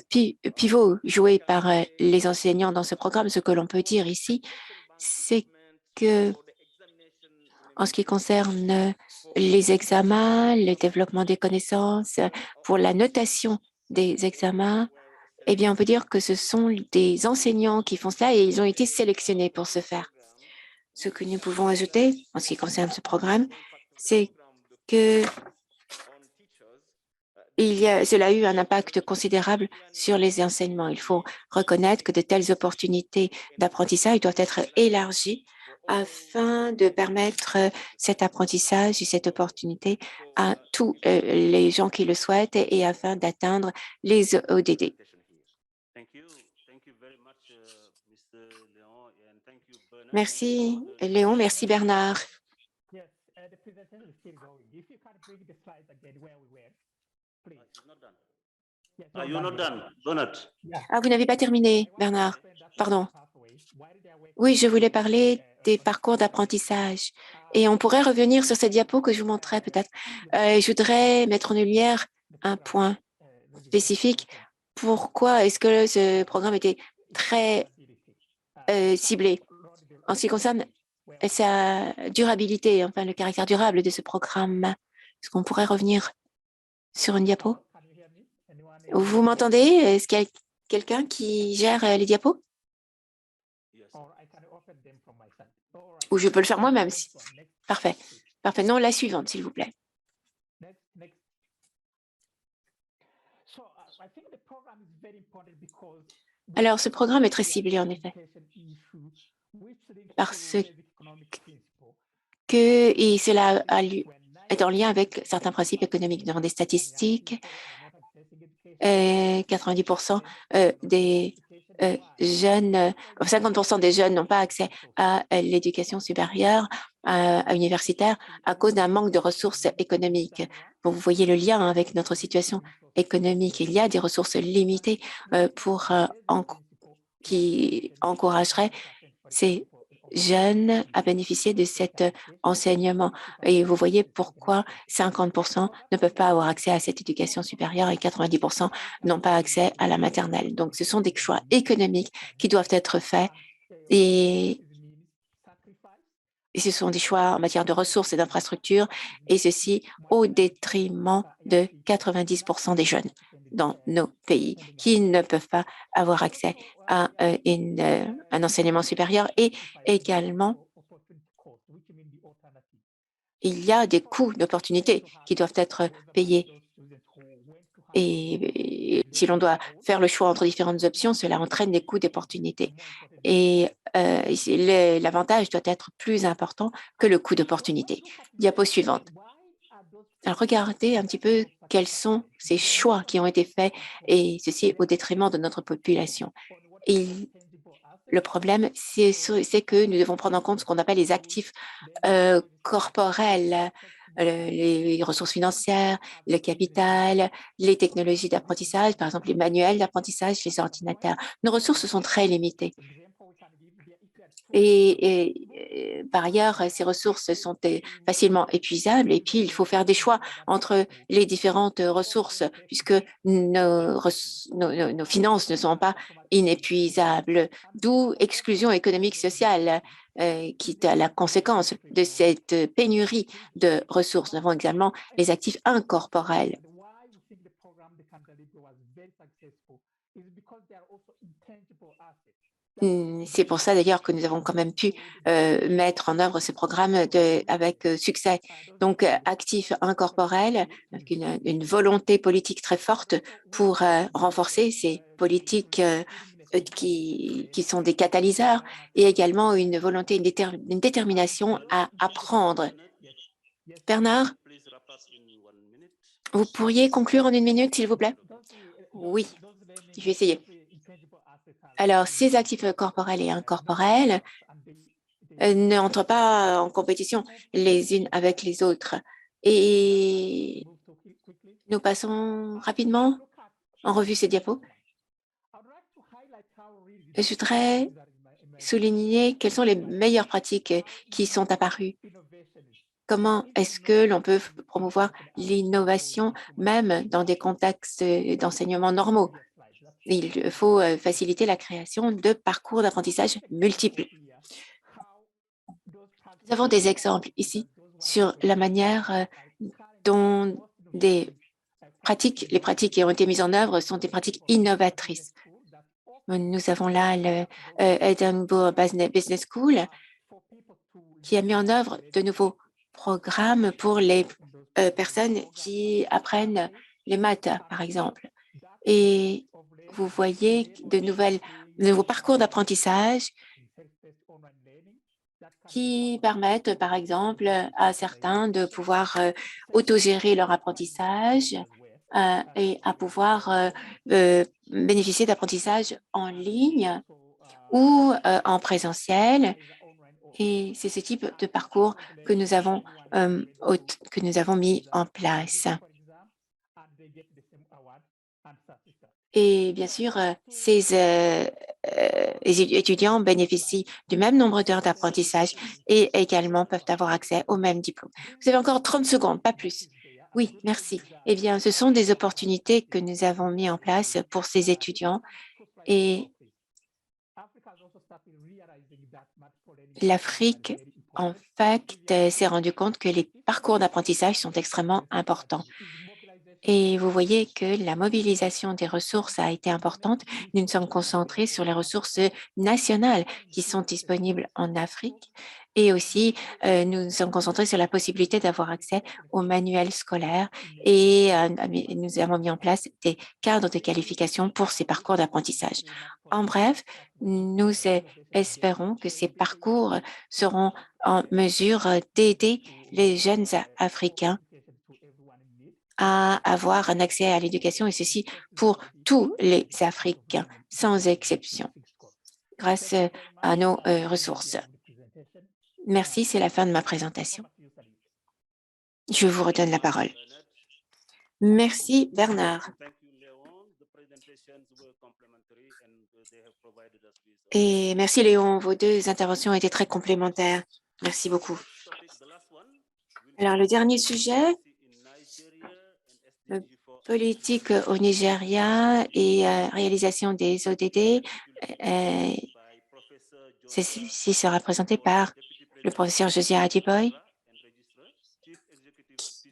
pivot joué par les enseignants dans ce programme, ce que l'on peut dire ici, c'est que en ce qui concerne les examens, le développement des connaissances, pour la notation des examens, eh bien, on peut dire que ce sont des enseignants qui font cela et ils ont été sélectionnés pour ce faire. Ce que nous pouvons ajouter en ce qui concerne ce programme, c'est que cela a eu un impact considérable sur les enseignements. Il faut reconnaître que de telles opportunités d'apprentissage doivent être élargies afin de permettre cet apprentissage et cette opportunité à tous les gens qui le souhaitent et afin d'atteindre les ODD. Merci Léon, merci Bernard. Ah, vous n'avez pas terminé, Bernard. Pardon. Oui, je voulais parler des parcours d'apprentissage. Et on pourrait revenir sur cette diapo que je vous montrais peut-être. Je voudrais mettre en lumière un point spécifique. Pourquoi est-ce que ce programme était très ciblé en ce qui concerne sa durabilité, enfin le caractère durable de ce programme? Est-ce qu'on pourrait revenir sur une diapo? Vous m'entendez? Est-ce qu'il y a quelqu'un qui gère les diapos? Ou je peux le faire moi-même. Parfait. Parfait. Non, la suivante, s'il vous plaît. Alors, ce programme est très ciblé, en effet, parce que cela est en lien avec certains principes économiques. Dans des statistiques, 90% des jeunes, 50% des jeunes n'ont pas accès à l'éducation supérieure, universitaire, à cause d'un manque de ressources économiques. Vous voyez le lien avec notre situation économique. Il y a des ressources limitées qui encourageraient ces jeunes à bénéficier de cet enseignement. Et vous voyez pourquoi 50% ne peuvent pas avoir accès à cette éducation supérieure et 90% n'ont pas accès à la maternelle. Donc, ce sont des choix économiques qui doivent être faits et ce sont des choix en matière de ressources et d'infrastructures, et ceci au détriment de 90% des jeunes dans nos pays qui ne peuvent pas avoir accès à un enseignement supérieur. Et également, il y a des coûts d'opportunité qui doivent être payés. Et si l'on doit faire le choix entre différentes options, cela entraîne des coûts d'opportunité. Et l'avantage doit être plus important que le coût d'opportunité. Diapo suivante. Alors, regardez un petit peu quels sont ces choix qui ont été faits, et ceci au détriment de notre population. Et le problème, c'est que nous devons prendre en compte ce qu'on appelle les actifs corporels, les ressources financières, le capital, les technologies d'apprentissage, par exemple les manuels d'apprentissage, les ordinateurs. Nos ressources sont très limitées. Et par ailleurs, ces ressources sont facilement épuisables, et puis il faut faire des choix entre les différentes ressources puisque nos finances ne sont pas inépuisables, d'où exclusion économique sociale qui est la conséquence de cette pénurie de ressources. Nous avons également les actifs incorporels. C'est pour ça d'ailleurs que nous avons quand même pu mettre en œuvre ce programme avec succès. Donc, actifs incorporels, avec une volonté politique très forte pour renforcer ces politiques qui sont des catalyseurs, et également une volonté, une détermination à apprendre. Bernard, vous pourriez conclure en 1 minute, s'il vous plaît? Oui, je vais essayer. Alors, ces actifs corporels et incorporels n'entrent pas en compétition les unes avec les autres. Et nous passons rapidement en revue ces diapos. Je voudrais souligner quelles sont les meilleures pratiques qui sont apparues. Comment est-ce que l'on peut promouvoir l'innovation même dans des contextes d'enseignement normaux? Il faut faciliter la création de parcours d'apprentissage multiples. Nous avons des exemples ici sur la manière dont les pratiques qui ont été mises en œuvre sont des pratiques innovatrices. Nous avons là le Edinburgh Business School qui a mis en œuvre de nouveaux programmes pour les personnes qui apprennent les maths, par exemple. Et vous voyez de nouveaux parcours d'apprentissage qui permettent, par exemple, à certains de pouvoir autogérer leur apprentissage et à pouvoir bénéficier d'apprentissage en ligne ou en présentiel. Et c'est ce type de parcours que nous avons mis en place. Et bien sûr, ces étudiants bénéficient du même nombre d'heures d'apprentissage et également peuvent avoir accès au même diplôme. Vous avez encore 30 secondes, pas plus. Oui, merci. Eh bien, ce sont des opportunités que nous avons mis en place pour ces étudiants, et l'Afrique, en fait, s'est rendu compte que les parcours d'apprentissage sont extrêmement importants. Et vous voyez que la mobilisation des ressources a été importante. Nous nous sommes concentrés sur les ressources nationales qui sont disponibles en Afrique, et aussi nous nous sommes concentrés sur la possibilité d'avoir accès aux manuels scolaires, et nous avons mis en place des cadres de qualification pour ces parcours d'apprentissage. En bref, nous espérons que ces parcours seront en mesure d'aider les jeunes Africains à avoir un accès à l'éducation, et ceci pour tous les Africains, sans exception, grâce à nos ressources. Merci, c'est la fin de ma présentation. Je vous redonne la parole. Merci, Bernard. Et merci, Léon. Vos deux interventions étaient très complémentaires. Merci beaucoup. Alors, le dernier sujet, politique au Nigeria et réalisation des ODD. Ceci sera présenté par le professeur Josiah Adiboy,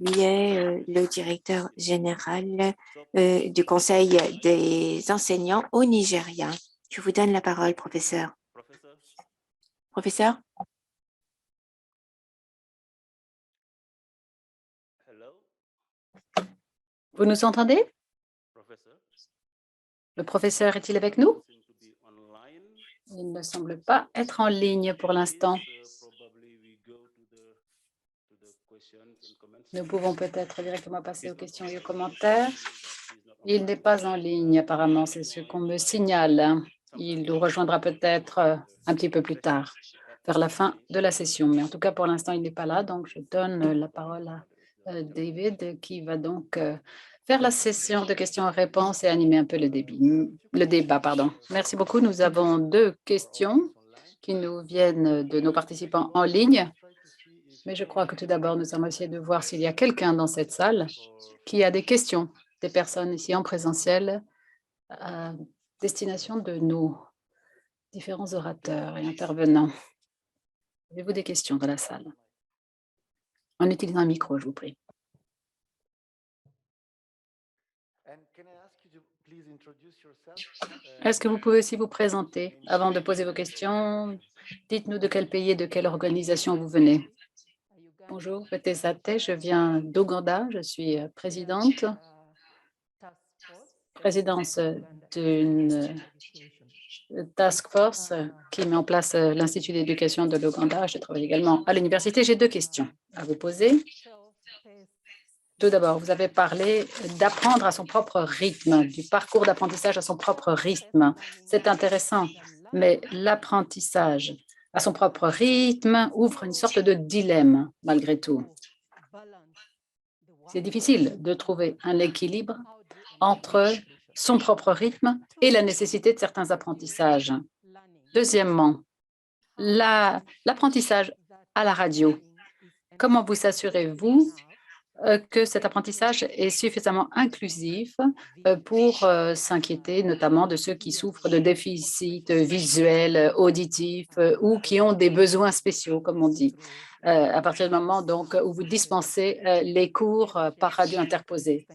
qui est le directeur général du Conseil des enseignants au Nigeria. Je vous donne la parole, professeur. Professeur? Vous nous entendez? Le professeur est-il avec nous? Il ne semble pas être en ligne pour l'instant. Nous pouvons peut-être directement passer aux questions et aux commentaires. Il n'est pas en ligne apparemment, c'est ce qu'on me signale. Il nous rejoindra peut-être un petit peu plus tard, vers la fin de la session. Mais en tout cas, pour l'instant, il n'est pas là, donc je donne la parole à David, qui va donc faire la session de questions et réponses et animer un peu le débat. Merci beaucoup. Nous avons deux questions qui nous viennent de nos participants en ligne. Mais je crois que tout d'abord, nous allons essayer de voir s'il y a quelqu'un dans cette salle qui a des questions, des personnes ici en présentiel à destination de nos différents orateurs et intervenants. Avez-vous des questions dans la salle? En utilisant un micro, je vous prie. Est-ce que vous pouvez aussi vous présenter avant de poser vos questions? Dites-nous de quel pays et de quelle organisation vous venez. Bonjour, Betesate, je viens d'Ouganda, je suis présidente d'une task force qui met en place l'Institut d'éducation de l'Ouganda. Je travaille également à l'université. J'ai deux questions à vous poser. Tout d'abord, vous avez parlé d'apprendre à son propre rythme, du parcours d'apprentissage à son propre rythme. C'est intéressant, mais l'apprentissage à son propre rythme ouvre une sorte de dilemme, malgré tout. C'est difficile de trouver un équilibre entre son propre rythme et la nécessité de certains apprentissages. Deuxièmement, l'apprentissage à la radio. Comment vous assurez-vous que cet apprentissage est suffisamment inclusif pour s'inquiéter notamment de ceux qui souffrent de déficits visuels, auditifs ou qui ont des besoins spéciaux, comme on dit, à partir du moment donc, où vous dispensez les cours par radio interposée.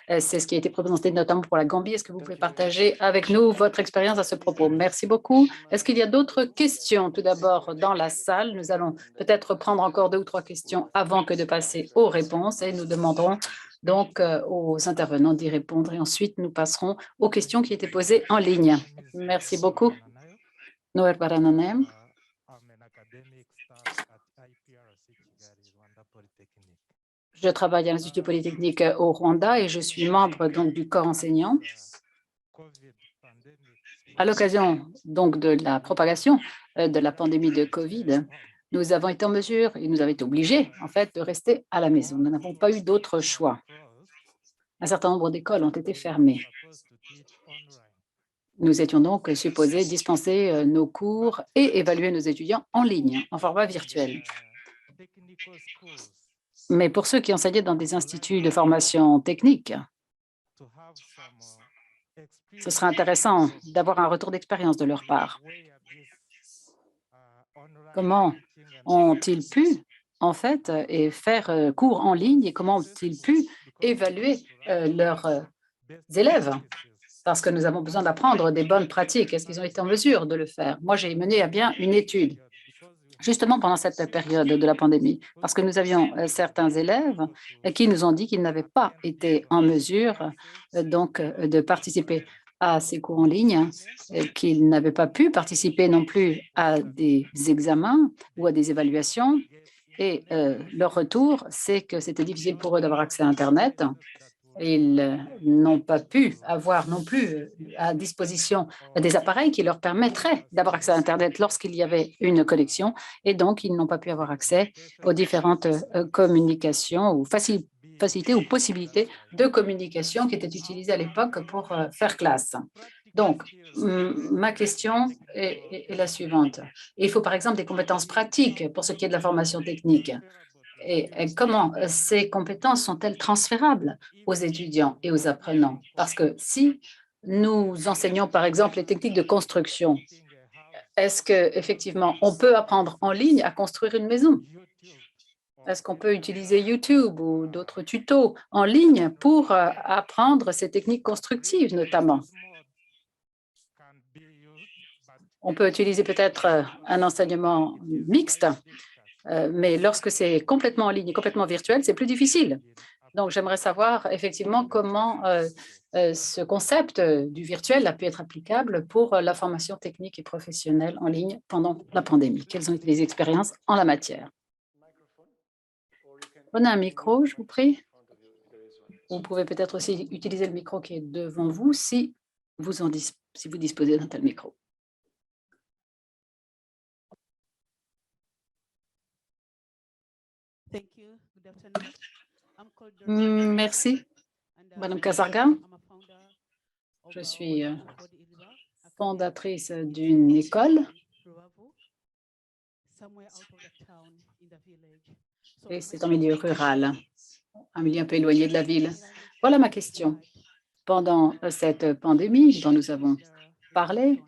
C'est ce qui a été présenté notamment pour la Gambie. Est-ce que vous pouvez partager avec nous votre expérience à ce propos? Merci beaucoup. Est-ce qu'il y a d'autres questions? Tout d'abord, dans la salle, nous allons peut-être prendre encore 2 ou 3 questions avant que de passer aux réponses et nous demanderons donc aux intervenants d'y répondre et ensuite nous passerons aux questions qui étaient posées en ligne. Merci beaucoup. Noël Barananem. Je travaille à l'Institut Polytechnique au Rwanda et je suis membre donc du corps enseignant. À l'occasion donc de la propagation de la pandémie de COVID, nous avons été en mesure et nous avons été obligés en fait de rester à la maison. Nous n'avons pas eu d'autre choix. Un certain nombre d'écoles ont été fermées. Nous étions donc supposés dispenser nos cours et évaluer nos étudiants en ligne, en format virtuel. Mais pour ceux qui enseignaient dans des instituts de formation technique, ce sera intéressant d'avoir un retour d'expérience de leur part. Comment ont-ils pu, en fait, et faire cours en ligne et comment ont-ils pu évaluer leurs élèves? Parce que nous avons besoin d'apprendre des bonnes pratiques. Est-ce qu'ils ont été en mesure de le faire? Moi, j'ai mené à bien une étude justement pendant cette période de la pandémie, parce que nous avions certains élèves qui nous ont dit qu'ils n'avaient pas été en mesure donc de participer à ces cours en ligne, qu'ils n'avaient pas pu participer non plus à des examens ou à des évaluations. Et leur retour, c'est que c'était difficile pour eux d'avoir accès à Internet Ils n'ont pas pu avoir non plus à disposition des appareils qui leur permettraient d'avoir accès à Internet lorsqu'il y avait une connexion, et donc ils n'ont pas pu avoir accès aux différentes communications ou facilités ou possibilités de communication qui étaient utilisées à l'époque pour faire classe. Donc, ma question est la suivante. Il faut par exemple des compétences pratiques pour ce qui est de la formation technique. Et comment ces compétences sont-elles transférables aux étudiants et aux apprenants? Parce que si nous enseignons, par exemple, les techniques de construction, est-ce qu'effectivement, on peut apprendre en ligne à construire une maison? Est-ce qu'on peut utiliser YouTube ou d'autres tutos en ligne pour apprendre ces techniques constructives, notamment? On peut utiliser peut-être un enseignement mixte, mais lorsque c'est complètement en ligne et complètement virtuel, c'est plus difficile. Donc, j'aimerais savoir effectivement comment ce concept du virtuel a pu être applicable pour la formation technique et professionnelle en ligne pendant la pandémie. Quelles ont été les expériences en la matière? Prenez un micro, je vous prie. Vous pouvez peut-être aussi utiliser le micro qui est devant vous si vous disposez d'un tel micro. Merci, Madame Casarga. Je suis fondatrice d'une école et c'est en milieu rural, un milieu un peu éloigné de la ville. Voilà ma question. Pendant cette pandémie dont nous avons parlé,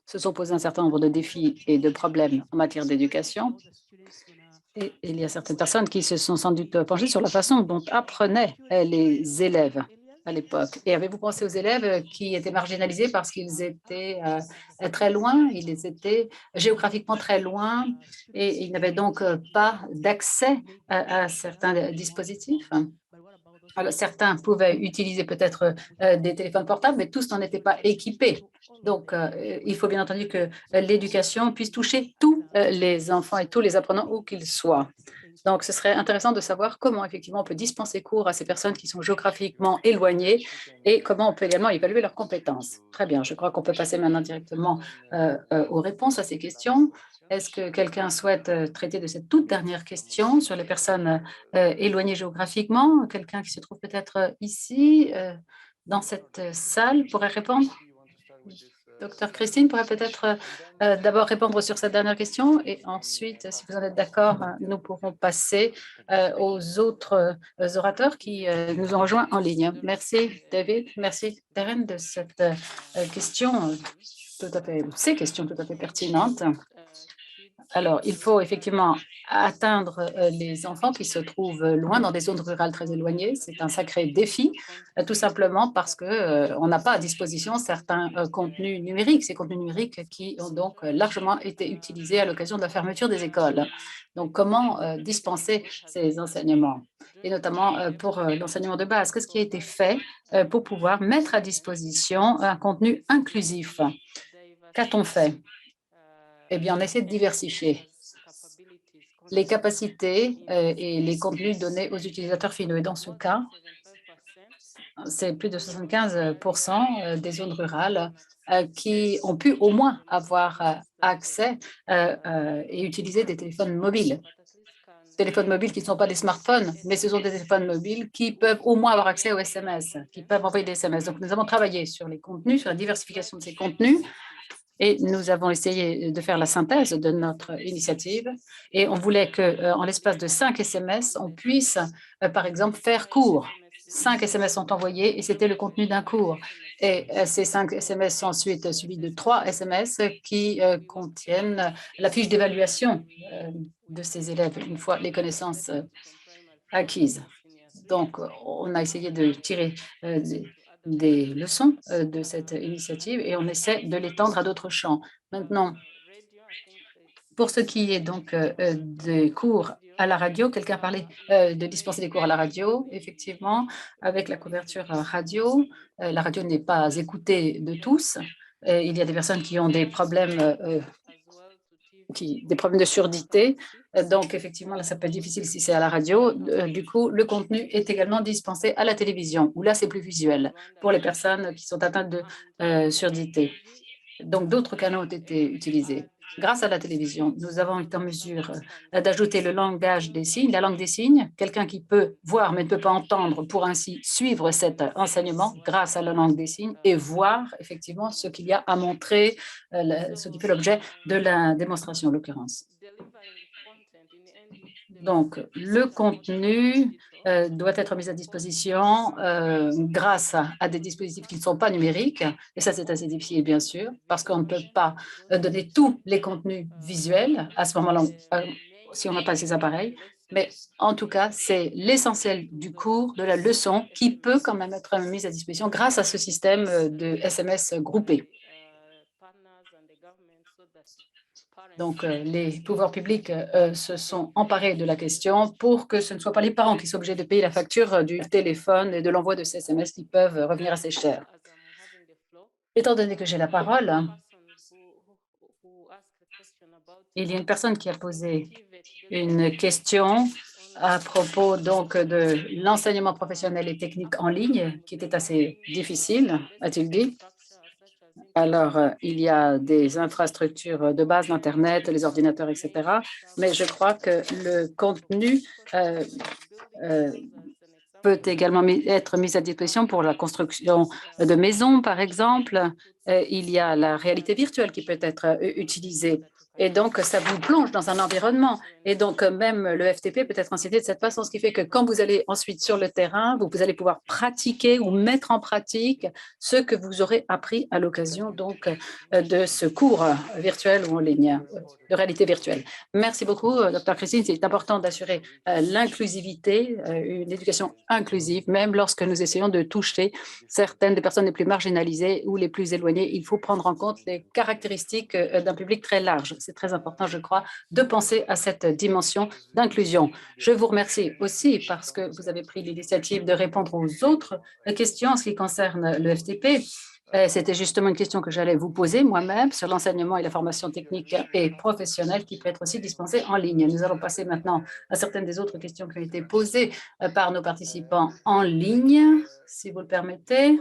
se sont posés un certain nombre de défis et de problèmes en matière d'éducation. Et il y a certaines personnes qui se sont sans doute penchées sur la façon dont apprenaient les élèves à l'époque. Et avez-vous pensé aux élèves qui étaient marginalisés parce qu'ils étaient très loin, ils étaient géographiquement très loin et ils n'avaient donc pas d'accès à certains dispositifs? Alors, certains pouvaient utiliser peut-être des téléphones portables, mais tous n'en étaient pas équipés. Donc, il faut bien entendu que l'éducation puisse toucher tous les enfants et tous les apprenants, où qu'ils soient. Donc, ce serait intéressant de savoir comment, effectivement, on peut dispenser cours à ces personnes qui sont géographiquement éloignées et comment on peut également évaluer leurs compétences. Très bien, je crois qu'on peut passer maintenant directement aux réponses à ces questions. Est-ce que quelqu'un souhaite traiter de cette toute dernière question sur les personnes éloignées géographiquement? Quelqu'un qui se trouve peut-être ici, dans cette salle, pourrait répondre? Docteur Christine pourrait peut-être d'abord répondre sur cette dernière question et ensuite, si vous en êtes d'accord, nous pourrons passer aux autres orateurs qui nous ont rejoints en ligne. Merci David, merci Darren de cette question ces questions tout à fait pertinentes. Alors, il faut effectivement atteindre les enfants qui se trouvent loin dans des zones rurales très éloignées. C'est un sacré défi, tout simplement parce qu'on n'a pas à disposition certains contenus numériques, ces contenus numériques qui ont donc largement été utilisés à l'occasion de la fermeture des écoles. Donc, comment dispenser ces enseignements? Et notamment pour l'enseignement de base, qu'est-ce qui a été fait pour pouvoir mettre à disposition un contenu inclusif? Qu'a-t-on fait? Eh bien, on essaie de diversifier les capacités et les contenus donnés aux utilisateurs finaux. Et dans ce cas, c'est plus de 75% des zones rurales qui ont pu au moins avoir accès et utiliser des téléphones mobiles. Téléphones mobiles qui ne sont pas des smartphones, mais ce sont des téléphones mobiles qui peuvent au moins avoir accès aux SMS, qui peuvent envoyer des SMS. Donc, nous avons travaillé sur les contenus, sur la diversification de ces contenus, et nous avons essayé de faire la synthèse de notre initiative. Et on voulait qu'en l'espace de 5 SMS, on puisse, par exemple, faire cours. 5 SMS sont envoyés et c'était le contenu d'un cours. Et ces 5 SMS sont ensuite suivis de 3 SMS qui contiennent la fiche d'évaluation de ces élèves une fois les connaissances acquises. Donc, on a essayé de tirer des leçons de cette initiative et on essaie de l'étendre à d'autres champs. Maintenant, pour ce qui est donc des cours à la radio, quelqu'un parlait de dispenser des cours à la radio. Effectivement, avec la couverture radio, la radio n'est pas écoutée de tous. Il y a des personnes qui ont des problèmes des problèmes de surdité. Donc, effectivement, là, ça peut être difficile si c'est à la radio. Du coup, le contenu est également dispensé à la télévision, où là, c'est plus visuel pour les personnes qui sont atteintes de surdité. Donc, d'autres canaux ont été utilisés. Grâce à la télévision, nous avons été en mesure d'ajouter le langage des signes, la langue des signes, quelqu'un qui peut voir mais ne peut pas entendre pour ainsi suivre cet enseignement grâce à la langue des signes et voir effectivement ce qu'il y a à montrer, ce qui fait l'objet de la démonstration en l'occurrence. Donc, le contenu doit être mis à disposition grâce à des dispositifs qui ne sont pas numériques. Et ça, c'est assez difficile, bien sûr, parce qu'on ne peut pas donner tous les contenus visuels à ce moment-là, si on n'a pas ces appareils. Mais en tout cas, c'est l'essentiel du cours, de la leçon, qui peut quand même être mis à disposition grâce à ce système de SMS groupé. Donc, les pouvoirs publics se sont emparés de la question pour que ce ne soit pas les parents qui soient obligés de payer la facture du téléphone et de l'envoi de ces SMS qui peuvent revenir assez cher. Étant donné que j'ai la parole, il y a une personne qui a posé une question à propos donc de l'enseignement professionnel et technique en ligne, qui était assez difficile, a-t-il dit. Alors, il y a des infrastructures de base d'Internet, les ordinateurs, etc. Mais je crois que le contenu peut également être mis à disposition pour la construction de maisons, par exemple. Il y a la réalité virtuelle qui peut être utilisée. Et donc, ça vous plonge dans un environnement. Et donc, même le FTP peut être enseigné de cette façon, ce qui fait que quand vous allez ensuite sur le terrain, vous allez pouvoir pratiquer ou mettre en pratique ce que vous aurez appris à l'occasion donc de ce cours virtuel ou en ligne, de réalité virtuelle. Merci beaucoup, Dr. Christine. C'est important d'assurer l'inclusivité, une éducation inclusive, même lorsque nous essayons de toucher certaines des personnes les plus marginalisées ou les plus éloignées. Il faut prendre en compte les caractéristiques d'un public très large. C'est très important, je crois, de penser à cette dimension d'inclusion. Je vous remercie aussi parce que vous avez pris l'initiative de répondre aux autres questions en ce qui concerne le FTP. C'était justement une question que j'allais vous poser moi-même sur l'enseignement et la formation technique et professionnelle qui peut être aussi dispensée en ligne. Nous allons passer maintenant à certaines des autres questions qui ont été posées par nos participants en ligne, si vous le permettez.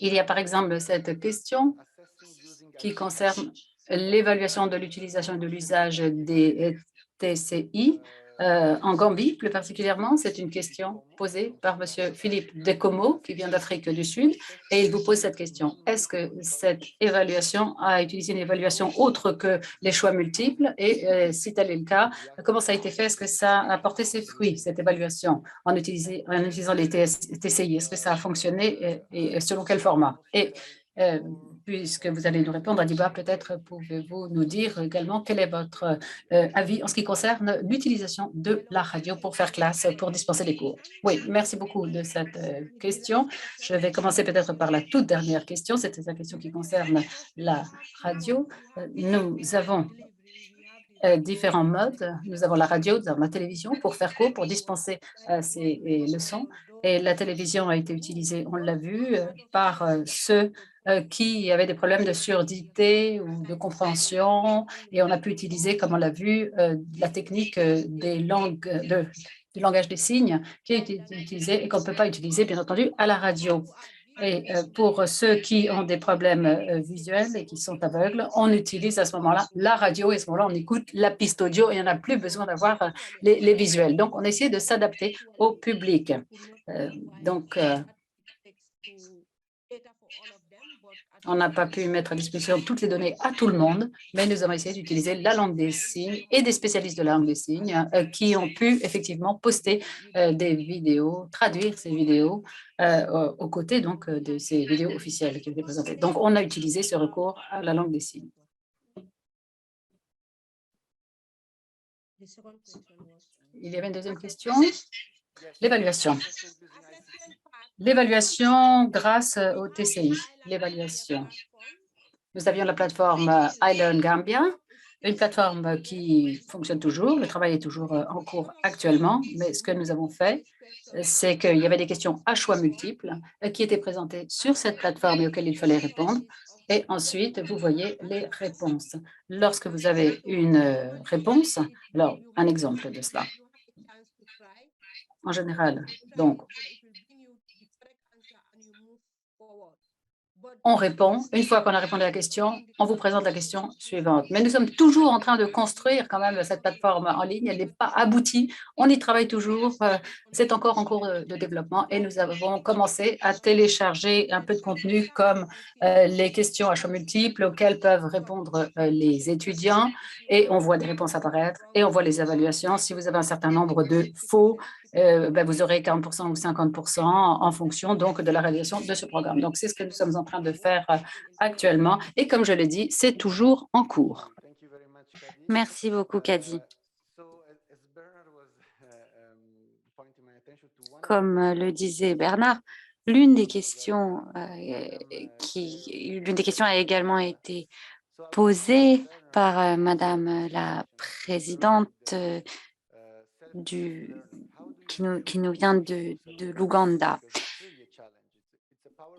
Il y a par exemple cette question qui concerne l'évaluation de l'utilisation et de l'usage des TCI en Gambie, plus particulièrement. C'est une question posée par M. Philippe Decomo, qui vient d'Afrique du Sud, et il vous pose cette question. Est-ce que cette évaluation a utilisé une évaluation autre que les choix multiples? Et si tel est le cas, comment ça a été fait? Est-ce que ça a porté ses fruits, cette évaluation, en utilisant les TCI? Est-ce que ça a fonctionné et selon quel format? Et puisque vous allez nous répondre, Adiba, peut-être pouvez-vous nous dire également quel est votre avis en ce qui concerne l'utilisation de la radio pour faire classe, pour dispenser les cours. Oui, merci beaucoup de cette question. Je vais commencer peut-être par la toute dernière question. C'était la question qui concerne la radio. Nous avons différents modes. Nous avons la radio, nous avons la télévision pour faire cours, pour dispenser ces leçons. Et la télévision a été utilisée, on l'a vu, par ceux qui avaient des problèmes de surdité ou de compréhension. Et on a pu utiliser, comme on l'a vu, la technique des langues, du langage des signes qui a été utilisée et qu'on ne peut pas utiliser, bien entendu, à la radio. Et pour ceux qui ont des problèmes visuels et qui sont aveugles, on utilise à ce moment-là la radio et à ce moment-là, on écoute la piste audio et on n'a plus besoin d'avoir les visuels. Donc, on essaie de s'adapter au public. On n'a pas pu mettre à disposition toutes les données à tout le monde, mais nous avons essayé d'utiliser la langue des signes et des spécialistes de la langue des signes qui ont pu effectivement poster des vidéos, traduire ces vidéos aux côtés donc, de ces vidéos officielles qui ont été présentées. Donc, on a utilisé ce recours à la langue des signes. Il y avait une deuxième question. L'évaluation. L'évaluation grâce au TCI, l'évaluation. Nous avions la plateforme iLearn Gambia une plateforme qui fonctionne toujours. Le travail est toujours en cours actuellement, mais ce que nous avons fait, c'est qu'il y avait des questions à choix multiples qui étaient présentées sur cette plateforme et auxquelles il fallait répondre. Et ensuite, vous voyez les réponses. Lorsque vous avez une réponse, alors un exemple de cela. En général, donc, on répond. Une fois qu'on a répondu à la question, on vous présente la question suivante. Mais nous sommes toujours en train de construire quand même cette plateforme en ligne. Elle n'est pas aboutie. On y travaille toujours. C'est encore en cours de développement et nous avons commencé à télécharger un peu de contenu comme les questions à choix multiples auxquelles peuvent répondre les étudiants et on voit des réponses apparaître et on voit les évaluations. Si vous avez un certain nombre de faux, vous aurez 40% ou 50% en fonction donc de la réalisation de ce programme. Donc, c'est ce que nous sommes en train de faire actuellement. Et comme je l'ai dit, c'est toujours en cours. Merci beaucoup, Kadi. Comme le disait Bernard, l'une des questions a également été posée par Madame la présidente qui nous vient de l'Ouganda.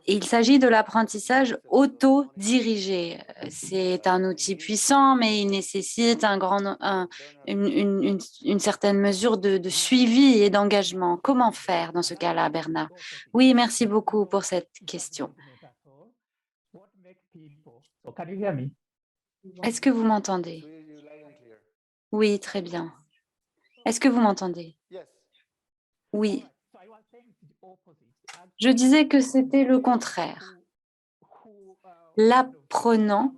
Il s'agit de l'apprentissage autodirigé. C'est un outil puissant, mais il nécessite une certaine mesure de suivi et d'engagement. Comment faire dans ce cas-là, Bernard? Oui, merci beaucoup pour cette question. Est-ce que vous m'entendez? Oui, très bien. Est-ce que vous m'entendez? Oui. Je disais que c'était le contraire. L'apprenant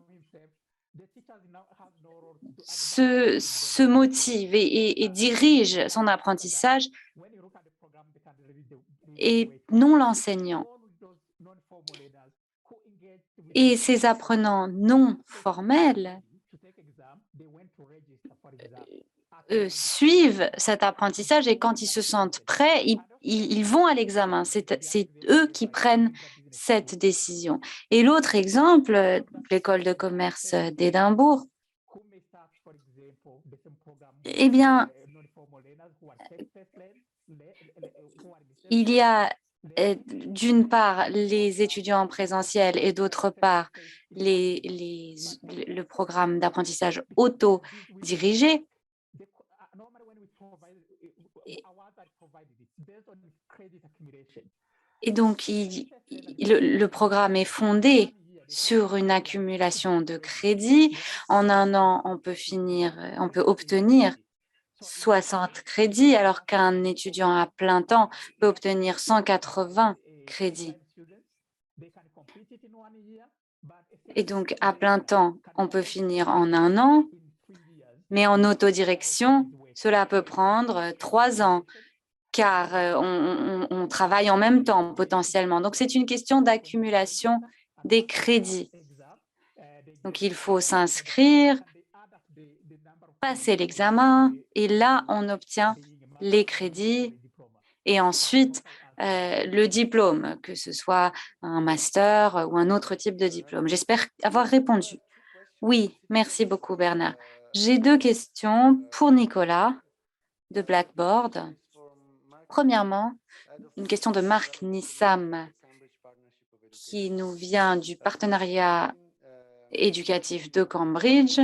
se motive et dirige son apprentissage et non l'enseignant. Et ces apprenants non formels suivent cet apprentissage et quand ils se sentent prêts, ils vont à l'examen. C'est eux qui prennent cette décision. Et l'autre exemple, l'école de commerce d'Édimbourg, eh bien, il y a d'une part les étudiants en présentiel et d'autre part le programme d'apprentissage auto-dirigé. Et donc, le programme est fondé sur une accumulation de crédits. En un an, on peut obtenir 60 crédits, alors qu'un étudiant à plein temps peut obtenir 180 crédits. Et donc, à plein temps, on peut finir en un an, mais en autodirection, cela peut prendre 3 ans, car on travaille en même temps potentiellement. Donc, c'est une question d'accumulation des crédits. Donc, il faut s'inscrire, passer l'examen, et là, on obtient les crédits et ensuite le diplôme, que ce soit un master ou un autre type de diplôme. J'espère avoir répondu. Oui, merci beaucoup, Bernard. J'ai 2 questions pour Nicolas de Blackboard. Premièrement, une question de Marc Nissam qui nous vient du partenariat éducatif de Cambridge,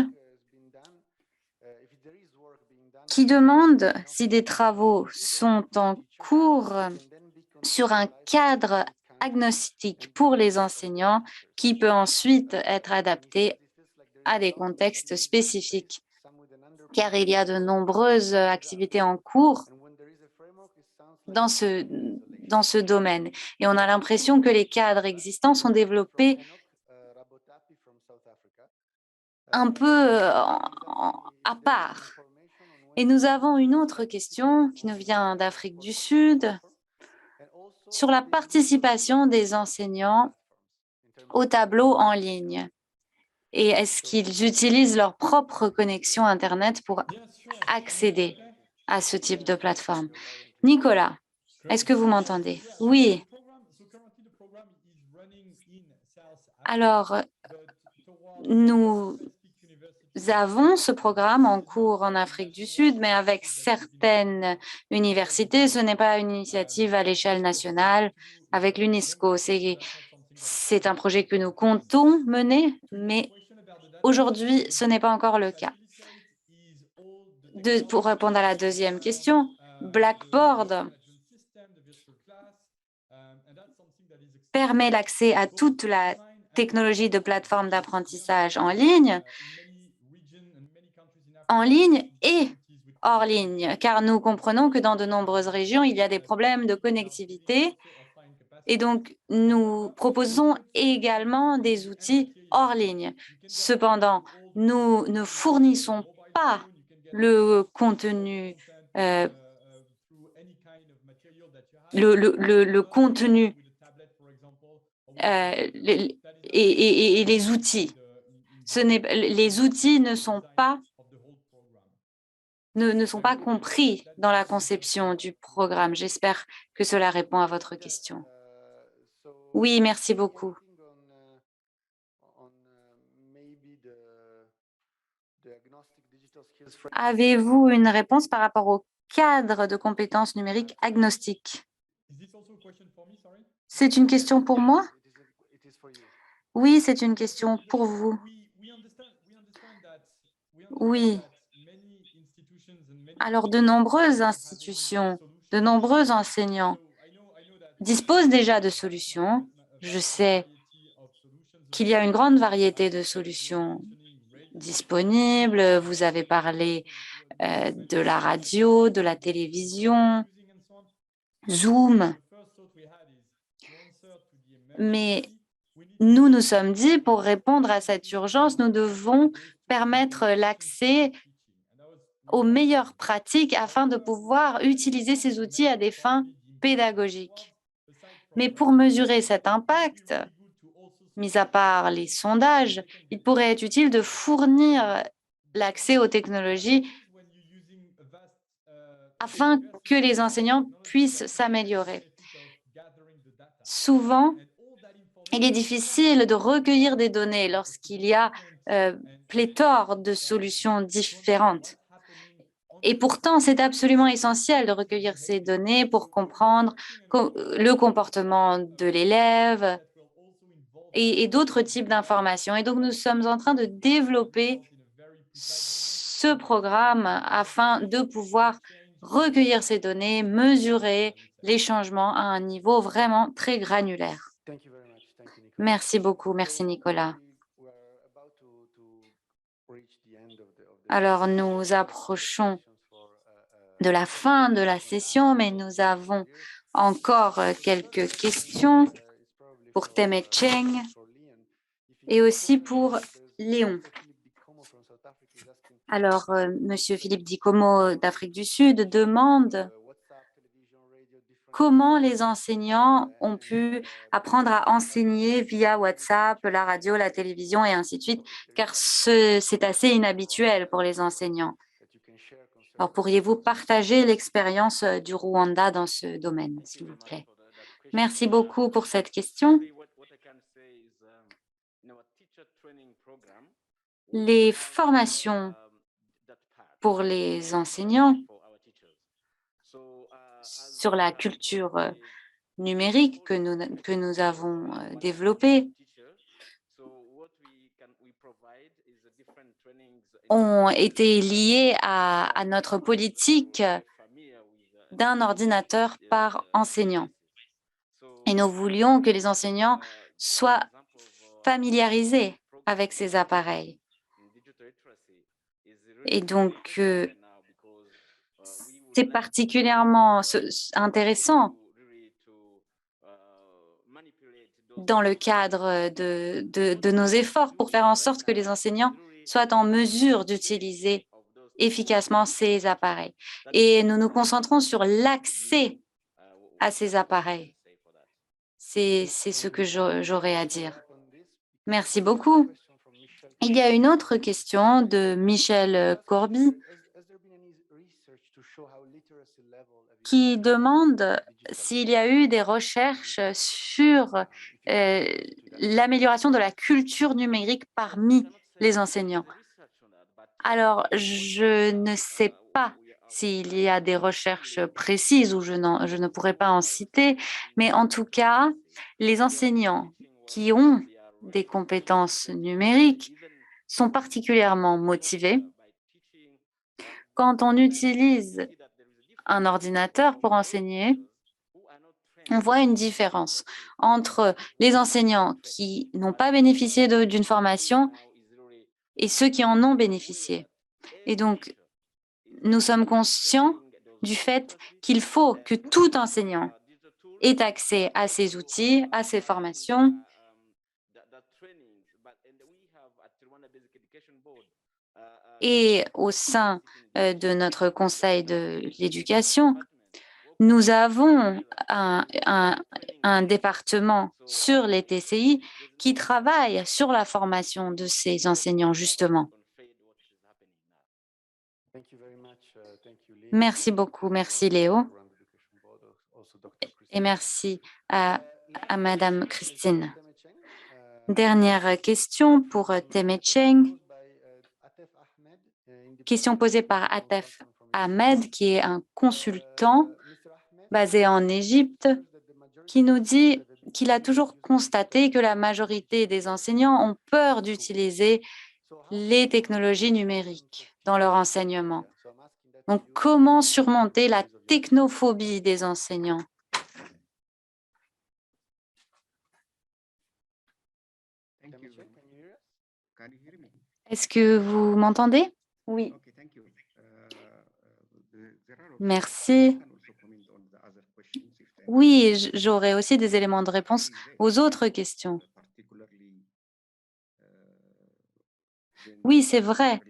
qui demande si des travaux sont en cours sur un cadre agnostique pour les enseignants qui peut ensuite être adapté à des contextes spécifiques, car il y a de nombreuses activités en cours dans ce domaine. Et on a l'impression que les cadres existants sont développés un peu à part. Et nous avons une autre question qui nous vient d'Afrique du Sud sur la participation des enseignants au tableau en ligne. Et est-ce qu'ils utilisent leur propre connexion Internet pour accéder à ce type de plateforme? Nicolas, est-ce que vous m'entendez? Oui. Alors, nous avons ce programme en cours en Afrique du Sud, mais avec certaines universités, ce n'est pas une initiative à l'échelle nationale avec l'UNESCO. C'est un projet que nous comptons mener, mais aujourd'hui, ce n'est pas encore le cas. Pour répondre à la deuxième question, Blackboard permet l'accès à toute la technologie de plateforme d'apprentissage en ligne et hors ligne, car nous comprenons que dans de nombreuses régions, il y a des problèmes de connectivité et donc nous proposons également des outils hors ligne. Cependant, nous ne fournissons pas le contenu, le contenu et les outils. Les outils ne sont pas compris dans la conception du programme. J'espère que cela répond à votre question. Oui, merci beaucoup. Avez-vous une réponse par rapport au cadre de compétences numériques agnostiques? C'est une question pour moi? Oui, c'est une question pour vous. Oui. Alors, de nombreuses institutions, de nombreux enseignants disposent déjà de solutions. Je sais qu'il y a une grande variété de solutions disponibles. Vous avez parlé de la radio, de la télévision, Zoom. Mais nous sommes dit, pour répondre à cette urgence, nous devons permettre l'accès aux meilleures pratiques afin de pouvoir utiliser ces outils à des fins pédagogiques. Mais pour mesurer cet impact, mis à part les sondages, il pourrait être utile de fournir l'accès aux technologies afin que les enseignants puissent s'améliorer. Souvent, il est difficile de recueillir des données lorsqu'il y a pléthore de solutions différentes. Et pourtant, c'est absolument essentiel de recueillir ces données pour comprendre le comportement de l'élève et d'autres types d'informations. Et donc, nous sommes en train de développer ce programme afin de pouvoir recueillir ces données, mesurer les changements à un niveau vraiment très granulaire. Merci beaucoup. Merci, Nicolas. Alors, nous approchons de la fin de la session, mais nous avons encore quelques questions pour Teme Cheng et aussi pour Léon. Alors, Monsieur Philippe Dikomo d'Afrique du Sud demande comment les enseignants ont pu apprendre à enseigner via WhatsApp, la radio, la télévision et ainsi de suite, car c'est assez inhabituel pour les enseignants. Alors, pourriez-vous partager l'expérience du Rwanda dans ce domaine, s'il vous plaît? Merci beaucoup pour cette question. Les formations pour les enseignants sur la culture numérique que nous avons développée ont été liées à notre politique d'un ordinateur par enseignant. Et nous voulions que les enseignants soient familiarisés avec ces appareils. Et donc, c'est particulièrement intéressant dans le cadre de nos efforts pour faire en sorte que les enseignants soient en mesure d'utiliser efficacement ces appareils. Et nous nous concentrons sur l'accès à ces appareils. C'est ce que j'aurais à dire. Merci beaucoup. Il y a une autre question de Michel Corby qui demande s'il y a eu des recherches sur l'amélioration de la culture numérique parmi les enseignants. Alors, je ne sais pas s'il y a des recherches précises ou je ne pourrais pas en citer, mais en tout cas, les enseignants qui ont des compétences numériques sont particulièrement motivés. Quand on utilise un ordinateur pour enseigner, on voit une différence entre les enseignants qui n'ont pas bénéficié d'une formation et ceux qui en ont bénéficié. Et donc, nous sommes conscients du fait qu'il faut que tout enseignant ait accès à ces outils, à ces formations. Et au sein de notre conseil de l'éducation, nous avons un département sur les TCI qui travaille sur la formation de ces enseignants, justement. Merci beaucoup. Merci, Léo. Et merci à Madame Christine. Dernière question pour Temecheng. Question posée par Atef Ahmed, qui est un consultant basé en Égypte, qui nous dit qu'il a toujours constaté que la majorité des enseignants ont peur d'utiliser les technologies numériques dans leur enseignement. Donc, comment surmonter la technophobie des enseignants? Est-ce que vous m'entendez? Oui. Merci. Oui, j'aurais aussi des éléments de réponse aux autres questions. Oui, c'est vrai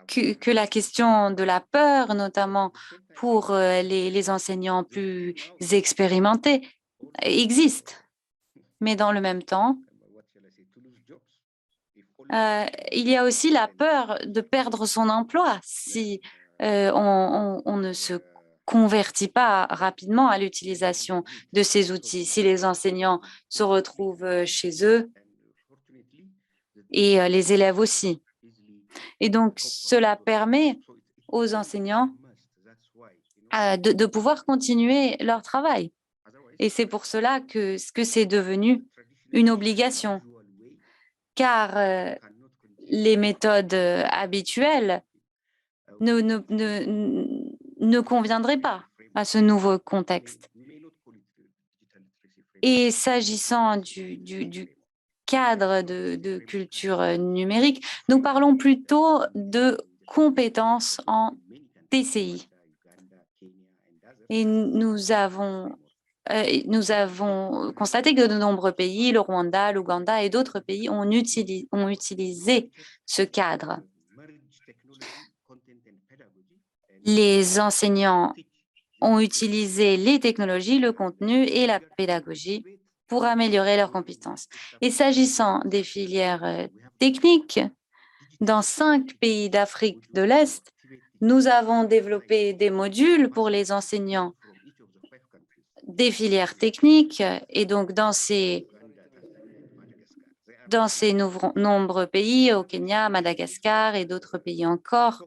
que la question de la peur, notamment pour les enseignants plus expérimentés, existe. Mais dans le même temps, il y a aussi la peur de perdre son emploi si on ne se convertit pas rapidement à l'utilisation de ces outils, si les enseignants se retrouvent chez eux et les élèves aussi. Et donc, cela permet aux enseignants de pouvoir continuer leur travail. Et c'est pour cela que c'est devenu une obligation, car les méthodes habituelles ne conviendraient pas à ce nouveau contexte. Et s'agissant du cadre de culture numérique, nous parlons plutôt de compétences en TCI. Et nous avons constaté que de nombreux pays, le Rwanda, l'Ouganda et d'autres pays ont utilisé ce cadre. Les enseignants ont utilisé les technologies, le contenu et la pédagogie pour améliorer leurs compétences. Et s'agissant des filières techniques, dans 5 pays d'Afrique de l'Est, nous avons développé des modules pour les enseignants des filières techniques. Et donc, dans ces nombreux pays, au Kenya, Madagascar et d'autres pays encore,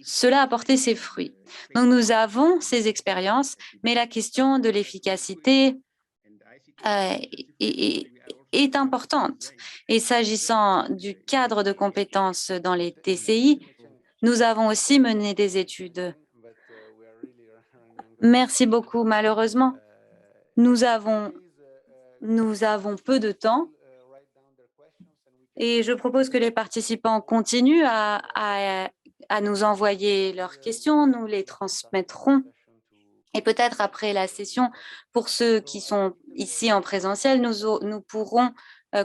cela a porté ses fruits. Donc, nous avons ces expériences, mais la question de l'efficacité est importante. Et s'agissant du cadre de compétences dans les TCI, nous avons aussi mené des études. Merci beaucoup. Malheureusement, nous avons peu de temps et je propose que les participants continuent à nous envoyer leurs questions. Nous les transmettrons. Et peut-être après la session, pour ceux qui sont ici en présentiel, nous pourrons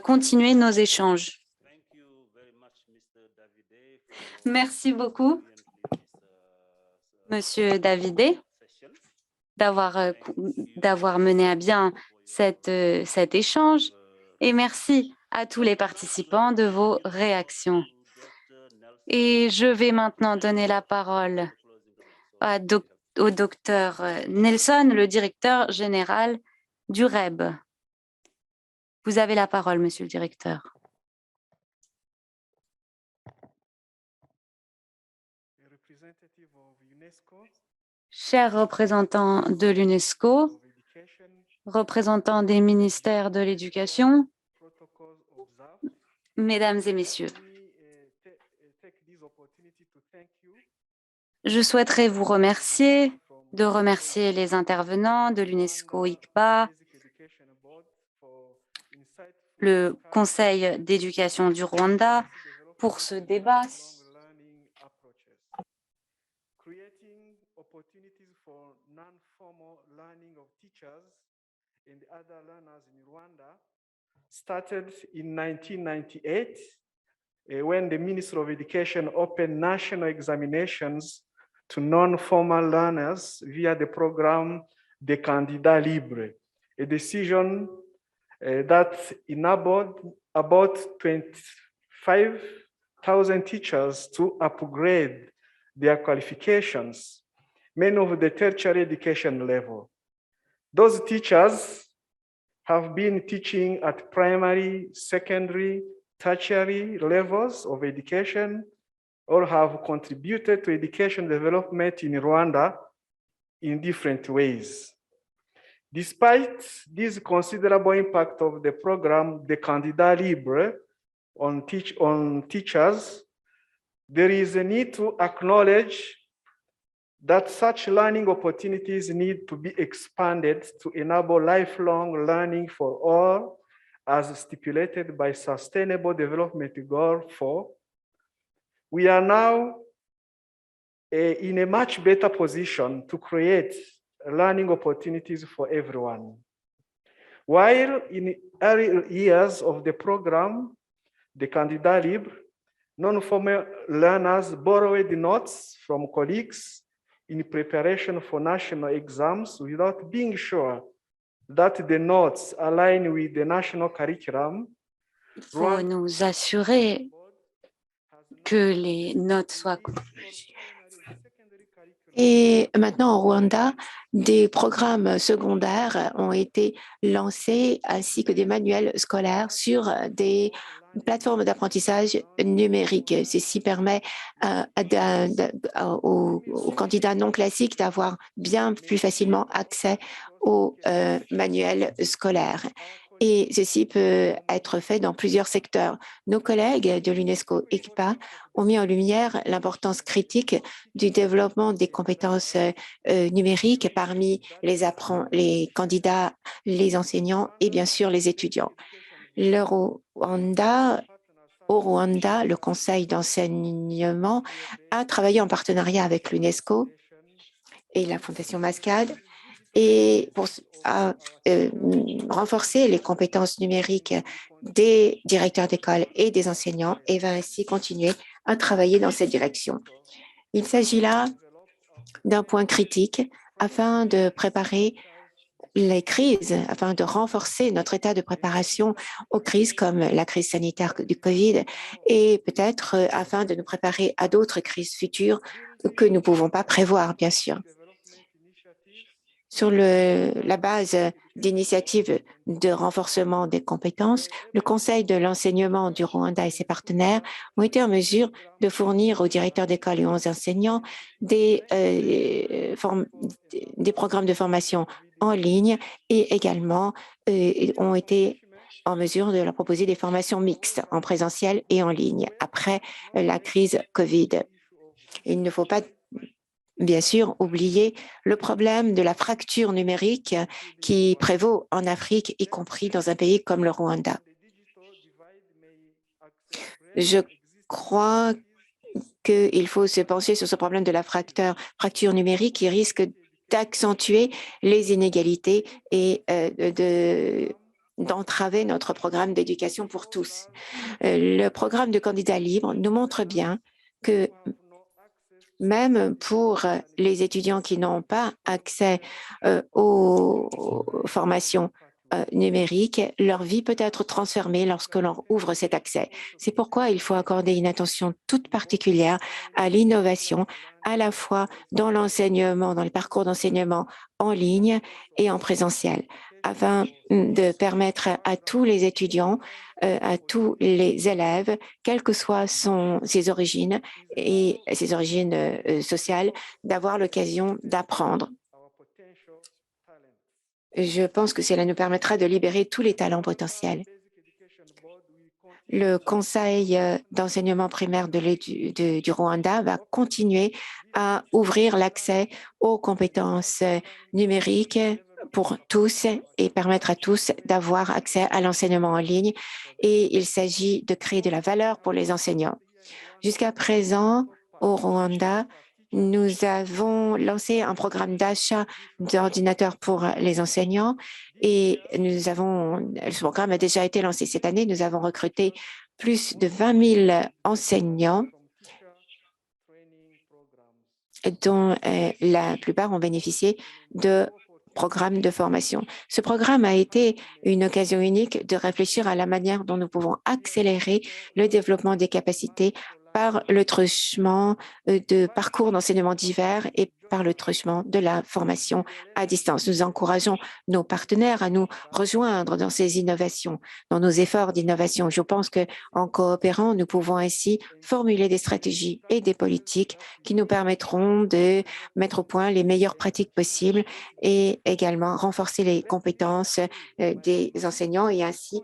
continuer nos échanges. Merci beaucoup, Monsieur Davidé, d'avoir mené à bien cet échange. Et merci à tous les participants de vos réactions. Et je vais maintenant donner la parole au docteur Nelson, le directeur général du REB. Vous avez la parole, monsieur le directeur. Chers représentants de l'UNESCO, représentants des ministères de l'Éducation, Mesdames et Messieurs, je souhaiterais vous remercier, de remercier les intervenants de l'UNESCO ICPA, le Conseil d'éducation du Rwanda, pour ce débat. Started in 1998 when the Ministry of Education opened national examinations to non-formal learners via the program De Candidats Libres, a decision that enabled about 25,000 teachers to upgrade their qualifications, many of the tertiary education level. Those teachers have been teaching at primary, secondary, tertiary levels of education, or have contributed to education development in Rwanda in different ways. Despite this considerable impact of the program, the Candidats Libres, on teachers, there is a need to acknowledge that such learning opportunities need to be expanded to enable lifelong learning for all, as stipulated by Sustainable Development Goal 4. We are now in a much better position to create learning opportunities for everyone. While in early years of the program, the Candidats Libres, non-formal learners borrowed notes from colleagues in preparation for national exams without being sure that the notes align with the national curriculum. Il faut nous assurer que les notes soient... Et maintenant, au Rwanda, des programmes secondaires ont été lancés ainsi que des manuels scolaires sur des plateformes d'apprentissage numérique. Ceci permet aux candidats non classiques d'avoir bien plus facilement accès aux manuels scolaires. Et ceci peut être fait dans plusieurs secteurs. Nos collègues de l'UNESCO ICPA ont mis en lumière l'importance critique du développement des compétences numériques parmi les candidats, les enseignants et bien sûr les étudiants. Au Rwanda, le Conseil d'enseignement a travaillé en partenariat avec l'UNESCO et la Fondation Mascade et pour renforcer les compétences numériques des directeurs d'école et des enseignants et va ainsi continuer à travailler dans cette direction. Il s'agit là d'un point critique afin de préparer les crises, afin de renforcer notre état de préparation aux crises comme la crise sanitaire du Covid et peut-être afin de nous préparer à d'autres crises futures que nous ne pouvons pas prévoir, bien sûr. Sur la base d'initiatives de renforcement des compétences, le Conseil de l'enseignement du Rwanda et ses partenaires ont été en mesure de fournir aux directeurs d'école et aux enseignants des programmes de formation en ligne et également ont été en mesure de leur proposer des formations mixtes en présentiel et en ligne après la crise Covid. Il ne faut pas bien sûr oublier le problème de la fracture numérique qui prévaut en Afrique, y compris dans un pays comme le Rwanda. Je crois qu'il faut se pencher sur ce problème de la fracture numérique qui risque d'accentuer les inégalités et d'entraver notre programme d'éducation pour tous. Le programme de candidats libres nous montre bien que même pour les étudiants qui n'ont pas accès aux formations numériques, leur vie peut être transformée lorsque l'on ouvre cet accès. C'est pourquoi il faut accorder une attention toute particulière à l'innovation, à la fois dans l'enseignement, dans les parcours d'enseignement en ligne et en présentiel, afin de permettre à tous les étudiants, à tous les élèves, quelles que soient ses origines et ses origines sociales, d'avoir l'occasion d'apprendre. Je pense que cela nous permettra de libérer tous les talents potentiels. Le Conseil d'enseignement primaire du Rwanda va continuer à ouvrir l'accès aux compétences numériques pour tous et permettre à tous d'avoir accès à l'enseignement en ligne. Et il s'agit de créer de la valeur pour les enseignants. Jusqu'à présent, au Rwanda, nous avons lancé un programme d'achat d'ordinateurs pour les enseignants et ce programme a déjà été lancé cette année. Nous avons recruté plus de 20 000 enseignants dont la plupart ont bénéficié de programmes de formation. Ce programme a été une occasion unique de réfléchir à la manière dont nous pouvons accélérer le développement des capacités par le truchement de parcours d'enseignement divers et par le truchement de la formation à distance. Nous encourageons nos partenaires à nous rejoindre dans ces innovations, dans nos efforts d'innovation. Je pense qu'en coopérant, nous pouvons ainsi formuler des stratégies et des politiques qui nous permettront de mettre au point les meilleures pratiques possibles et également renforcer les compétences des enseignants et ainsi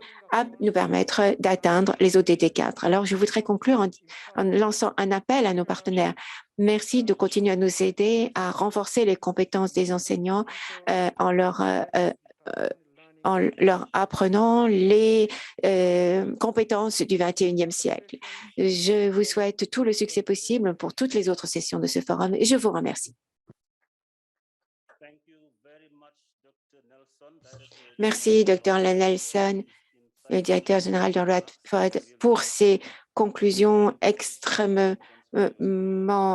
nous permettre d'atteindre les ODD 4. Alors, je voudrais conclure en lançant un appel à nos partenaires. Merci de continuer à nous aider à renforcer les compétences des enseignants en leur apprenant les compétences du 21e siècle. Je vous souhaite tout le succès possible pour toutes les autres sessions de ce forum et je vous remercie. Merci, Dr. Nelson, le directeur général de Radford, pour ces conclusions extrêmement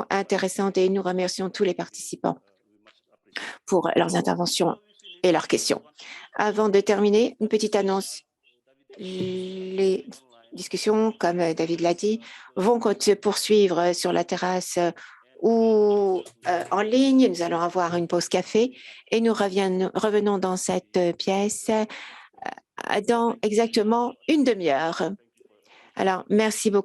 intéressantes et nous remercions tous les participants pour leurs interventions et leurs questions. Avant de terminer, une petite annonce. Les discussions, comme David l'a dit, vont se poursuivre sur la terrasse ou en ligne. Nous allons avoir une pause café et nous revenons dans cette pièce dans exactement une demi-heure. Alors, merci beaucoup.